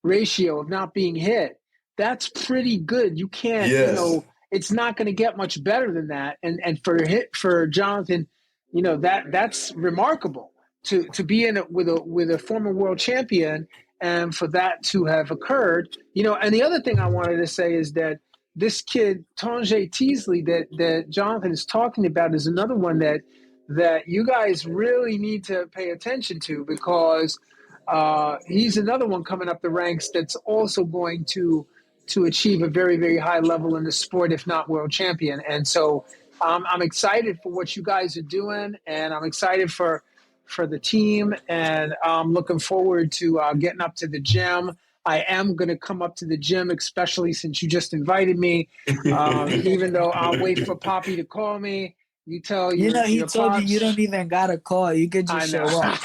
Speaker 2: ratio of not being hit, that's pretty good. You can't, it's not going to get much better than that. And for Jonathan, that's remarkable to be in it with a former world champion, and for that to have occurred. And the other thing I wanted to say is that this kid, Tonjay Teasley, that Jonathan is talking about, is another one that you guys really need to pay attention to, because he's another one coming up the ranks that's also going to achieve a very, very high level in the sport, if not world champion. And so I'm excited for what you guys are doing, and I'm excited for the team, and I'm looking forward to getting up to the gym. I am going to come up to the gym, especially since you just invited me, even though I'll wait for Poppy to call me. You tell
Speaker 4: he told you don't even got to call. You could just show up.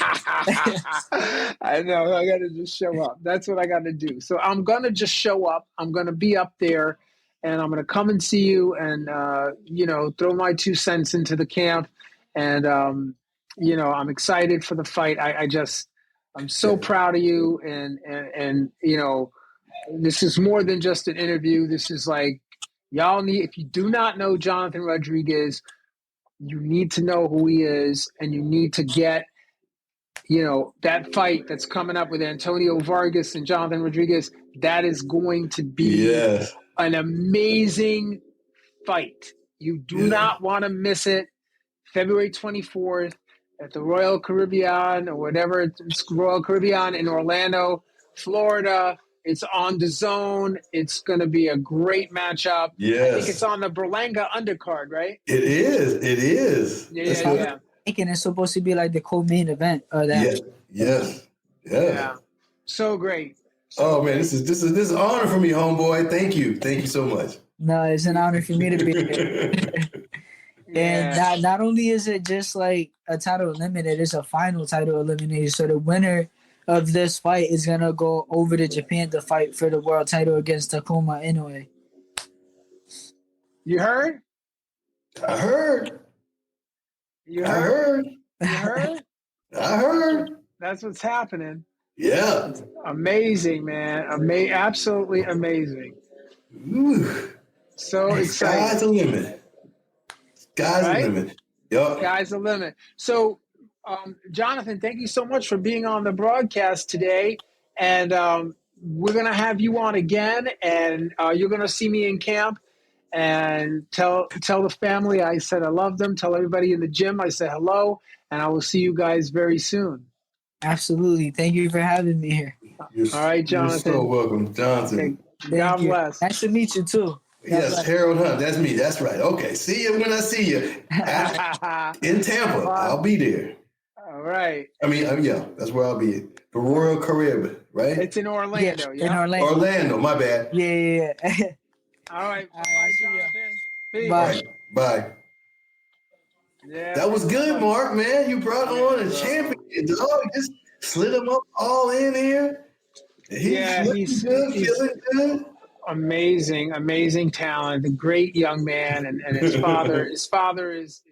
Speaker 2: I know. I got to just show up. That's what I got to do. So I'm going to just show up. I'm going to be up there, and I'm going to come and see you and, throw my 2 cents into the camp. And, I'm excited for the fight. I'm so proud of you. And this is more than just an interview. This is like, if you do not know Jonathan Rodriguez, you need to know who he is, and you need to get, that fight that's coming up with Antonio Vargas and Jonathan Rodriguez. That is going to be an amazing fight. You do not want to miss it. February 24th at the Royal Caribbean, or whatever, it's Royal Caribbean in Orlando, Florida. It's on the zone. It's going to be a great matchup.
Speaker 3: Yes.
Speaker 2: I think it's on the Berlanga undercard, right?
Speaker 3: It is.
Speaker 2: Yeah.
Speaker 4: And it's supposed to be like the co-main event of that.
Speaker 3: Yeah.
Speaker 2: So great.
Speaker 3: Man, this is an honor for me, homeboy. Thank you so much.
Speaker 4: No, it's an honor for me to be here. And not only is it just like a title eliminator, it's a final title eliminator. So the winner of this fight is gonna go over to Japan to fight for the world title against Takuma Inoue.
Speaker 2: You heard?
Speaker 3: I heard.
Speaker 2: You heard? I heard. That's what's happening.
Speaker 3: Yeah.
Speaker 2: Amazing, man. Absolutely amazing.
Speaker 3: Ooh.
Speaker 2: So exciting.
Speaker 3: Sky's the limit. Sky's the limit. Yep.
Speaker 2: Sky's the limit. So, Jonathan, thank you so much for being on the broadcast today. And we're going to have you on again, and you're going to see me in camp, and tell the family I said I love them. Tell everybody in the gym I said hello, and I will see you guys very soon.
Speaker 4: Absolutely. Thank you for having me here.
Speaker 2: All right, Jonathan.
Speaker 3: You're so welcome, Jonathan.
Speaker 2: God bless.
Speaker 4: Nice to meet you, too.
Speaker 3: Yes,
Speaker 4: right.
Speaker 3: Harold Hunt. That's me. That's right. Okay. See you when I see you in Tampa. I'll be there.
Speaker 2: All right.
Speaker 3: I mean, yeah, that's where I'll be. The Royal Caribbean, right?
Speaker 2: It's in Orlando.
Speaker 4: In
Speaker 2: Yeah.
Speaker 4: Orlando.
Speaker 3: Orlando. My bad.
Speaker 4: Yeah.
Speaker 2: All right.
Speaker 4: All
Speaker 2: Bye,
Speaker 4: right, see ya.
Speaker 2: Jonathan. Peace.
Speaker 3: All
Speaker 4: Bye.
Speaker 3: right. Bye.
Speaker 2: Yeah.
Speaker 3: That was good, Mark, man. You brought on a
Speaker 2: bro.
Speaker 3: champion, dog. Just slid him up all in here. He's looking good, feeling good.
Speaker 2: Amazing talent, a great young man, and his father is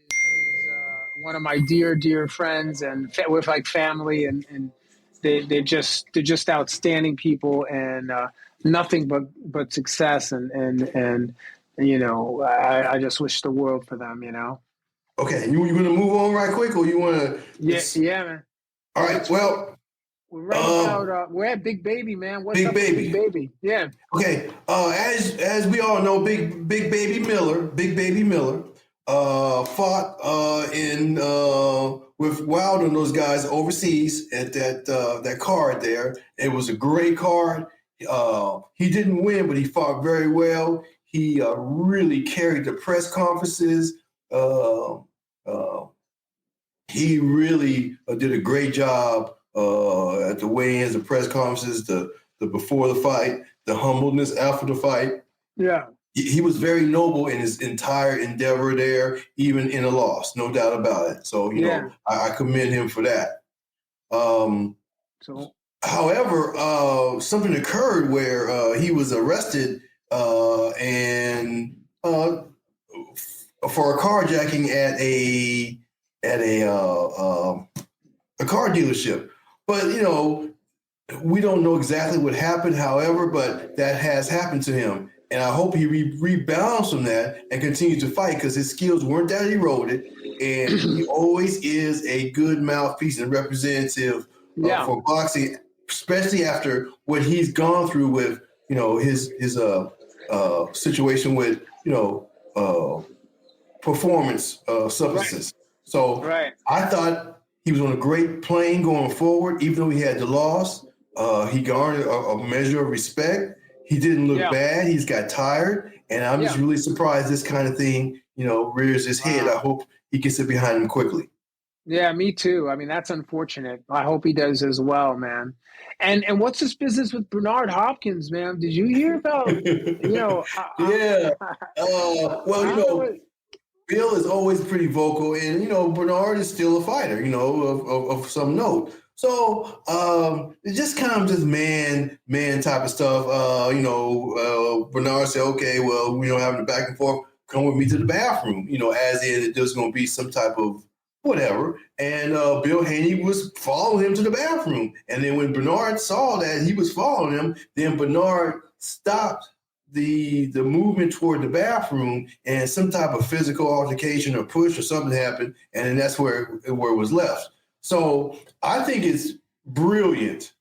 Speaker 2: one of my dear friends, and with like family, and they're just outstanding people, and nothing but success, and I just wish the world for them,
Speaker 3: Okay, you going to move on right quick, or you want to?
Speaker 2: Yeah, man.
Speaker 3: All right. Well,
Speaker 2: We're at Big Baby, man. What's
Speaker 3: Big
Speaker 2: up with
Speaker 3: Baby.
Speaker 2: Big Baby? Yeah.
Speaker 3: Okay. As we all know, Big Baby Miller, fought in with Wilder and those guys overseas at that card there. It was a great card. He didn't win, but he fought very well. He really carried the press conferences. He really did a great job at the weigh-ins, the press conferences, the before the fight, the humbleness after the fight.
Speaker 2: Yeah.
Speaker 3: He was very noble in his entire endeavor there, even in a loss, no doubt about it. So, you know, I commend him for that. However, something occurred where he was arrested and for a carjacking at a car dealership. But, you know, we don't know exactly what happened, however, but that has happened to him. And I hope he rebounds from that and continues to fight, because his skills weren't that eroded. And he always is a good mouthpiece and representative for boxing, especially after what he's gone through with, you know, his situation with, you know, performance substances. Right. So I thought he was on a great plane going forward, even though he had the loss. He garnered a measure of respect. He didn't look bad. He's got tired. And I'm just really surprised this kind of thing, you know, rears his head. I hope he gets it behind him quickly.
Speaker 2: Yeah, me too. I mean, that's unfortunate. I hope he does as well, man. And what's this business with Bernard Hopkins, man? Did you hear about, you know?
Speaker 3: Well, you know, Bill is always pretty vocal, and, you know, Bernard is still a fighter, you know, of some note. So it's just kind of just man type of stuff. You know, Bernard said, okay, well, you know, having the back and forth, come with me to the bathroom, you know, as in there's going to be some type of whatever. And Bill Haney was following him to the bathroom. And then when Bernard saw that he was following him, then Bernard stopped the movement toward the bathroom, and some type of physical altercation or push or something happened. And then that's where it was left. So I think it's brilliant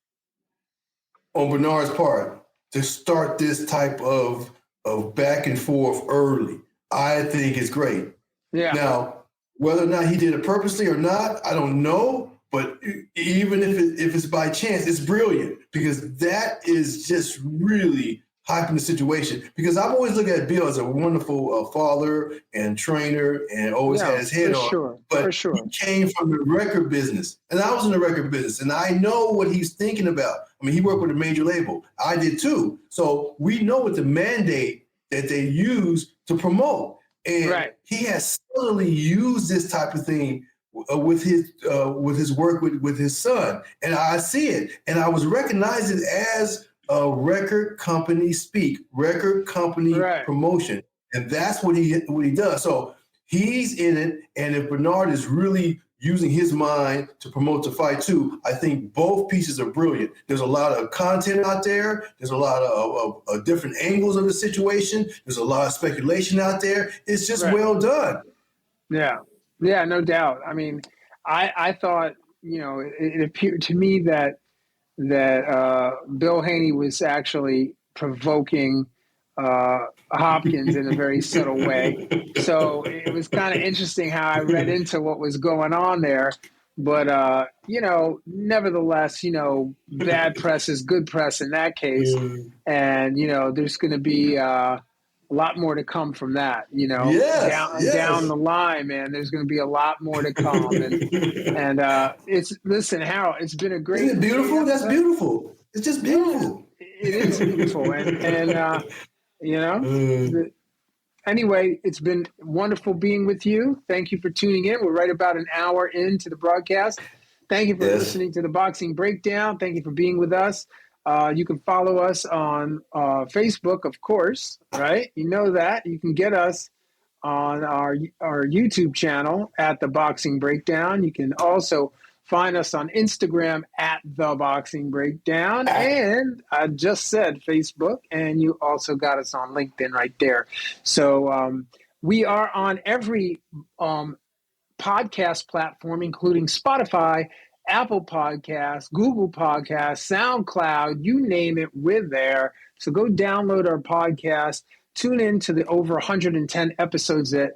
Speaker 3: on Bernard's part to start this type of back and forth early. I think it's great. Yeah. Now, whether or not he did it purposely or not, I don't know. But even if it's by chance, it's brilliant, because that is just really hyping the situation. Because I've always looked at Bill as a wonderful father and trainer, and always had his head on.
Speaker 2: Sure,
Speaker 3: but he came from the record business, and I was in the record business, and I know what he's thinking about. I mean, he worked with a major label. I did too. So we know what the mandate that they use to promote. And he has subtly used this type of thing with his work with his son, and I see it. And I was recognizing it as a record company record company promotion, and that's what he does. So he's in it, and if Bernard is really using his mind to promote the fight too, I think both pieces are brilliant. There's a lot of content out there. There's a lot of different angles of the situation. There's a lot of speculation out there. It's just well done.
Speaker 2: Yeah, no doubt. I mean, I thought, you know, it appeared to me that Bill Haney was actually provoking Hopkins in a very subtle way. So it was kind of interesting how I read into what was going on there. But, you know, nevertheless, you know, bad press is good press in that case. And, you know, there's going to be, a lot more to come from that, you know.
Speaker 3: Yes,
Speaker 2: Down the line, man. There's going to be a lot more to come, and listen, Harold, it's been a great.
Speaker 3: Isn't it beautiful? That's beautiful. It's just beautiful.
Speaker 2: It is beautiful, and you know. Anyway, it's been wonderful being with you. Thank you for tuning in. We're right about an hour into the broadcast. Thank you for listening to the Boxing Breakdown. Thank you for being with us. You can follow us on Facebook, of course, right? You know that. You can get us on our YouTube channel at The Boxing Breakdown. You can also find us on Instagram at The Boxing Breakdown. And I just said Facebook, and you also got us on LinkedIn right there. So we are on every podcast platform, including Spotify, Apple Podcasts, Google Podcasts, SoundCloud, you name it, we're there. So go download our podcast. Tune in to the over 110 episodes that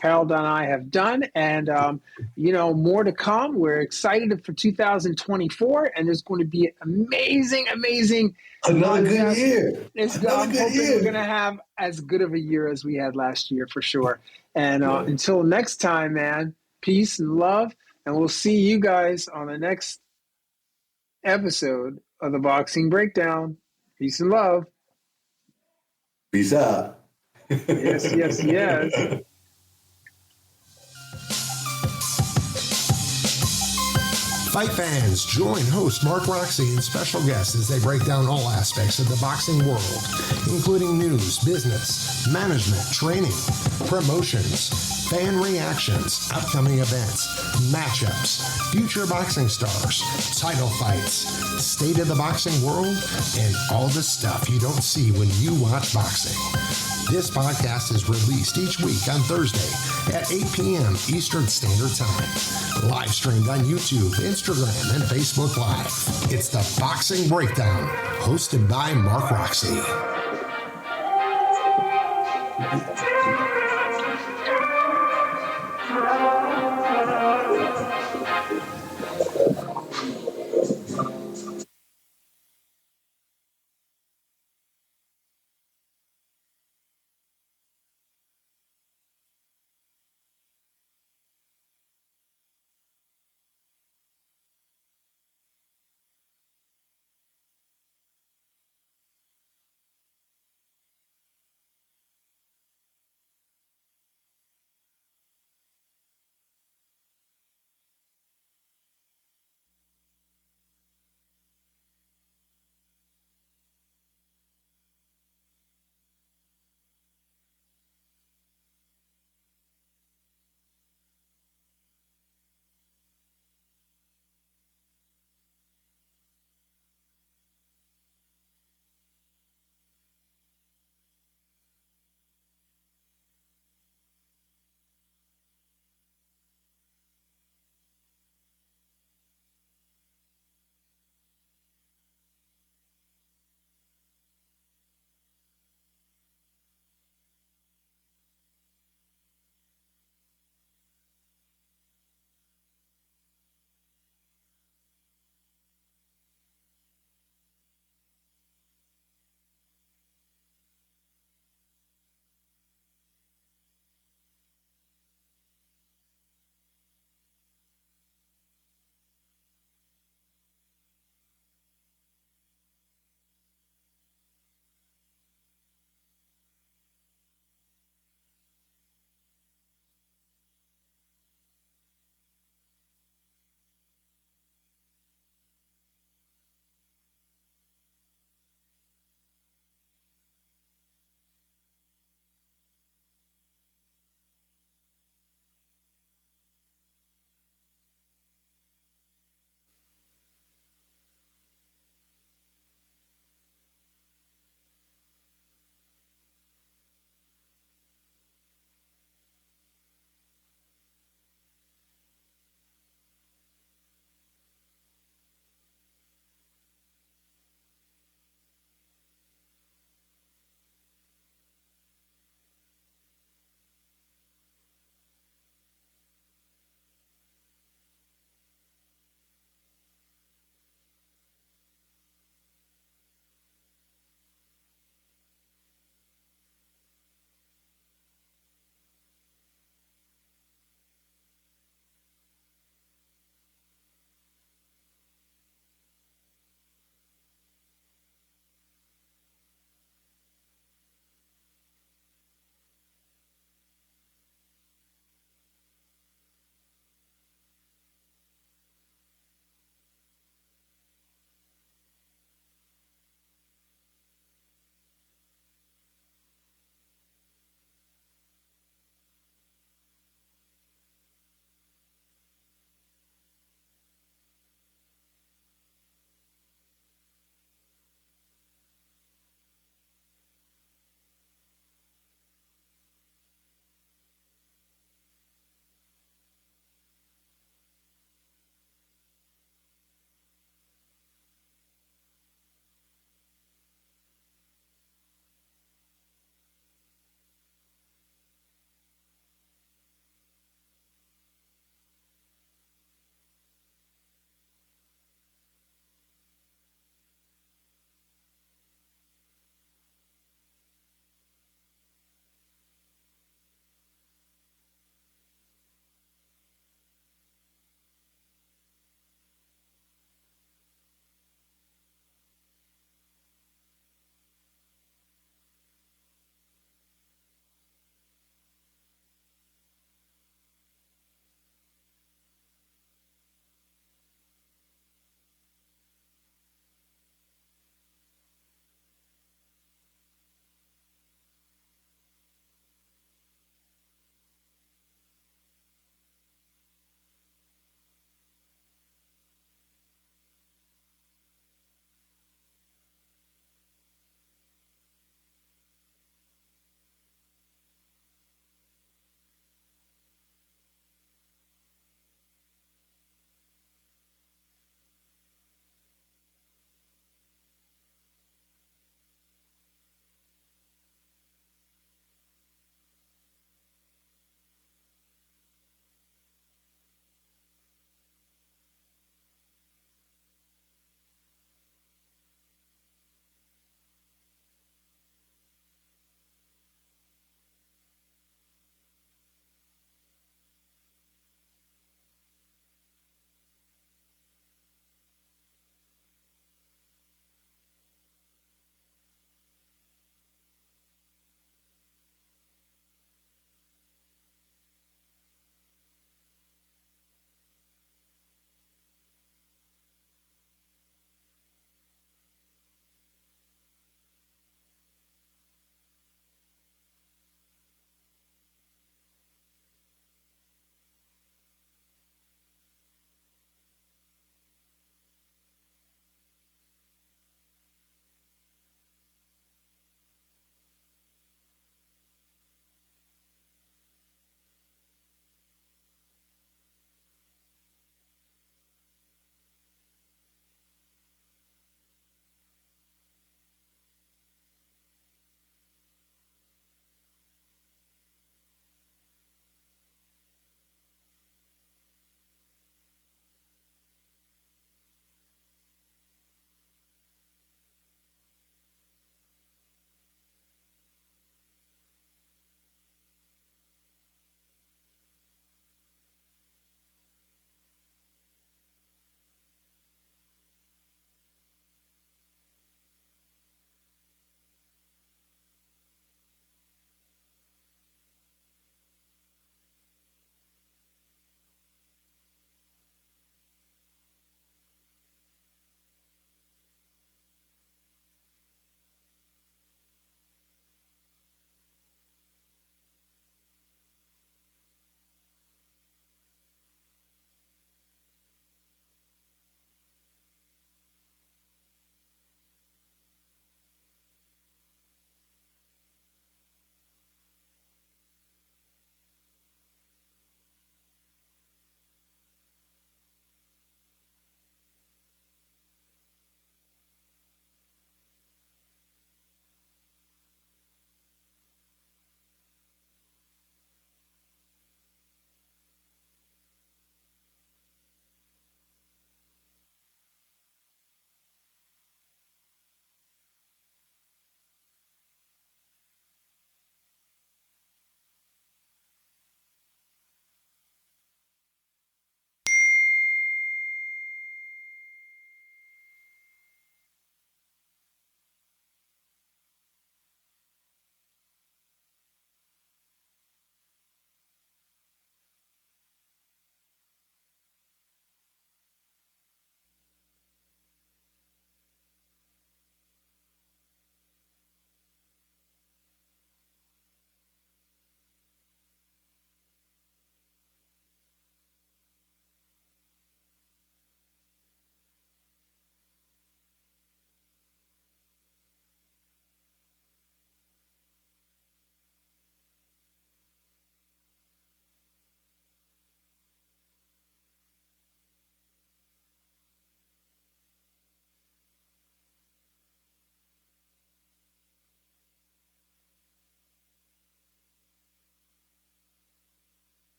Speaker 2: Harold and I have done. And, you know, more to come. We're excited for 2024. And there's going to be amazing.
Speaker 3: Another good year.
Speaker 2: I'm hoping we're going to have as good of a year as we had last year for sure. And until next time, man, peace and love. And we'll see you guys on the next episode of the Boxing Breakdown. Peace and love.
Speaker 3: Peace out.
Speaker 2: Yes.
Speaker 1: Fight fans, join host Mark Roxey and special guests as they break down all aspects of the boxing world, including news, business, management, training, promotions, fan reactions, upcoming events, matchups, future boxing stars, title fights, state of the boxing world, and all the stuff you don't see when you watch boxing. This podcast is released each week on Thursday at 8 p.m. Eastern Standard Time. Live streamed on YouTube, Instagram, and Facebook Live. It's the Boxing Breakdown, hosted by Mark Roxey.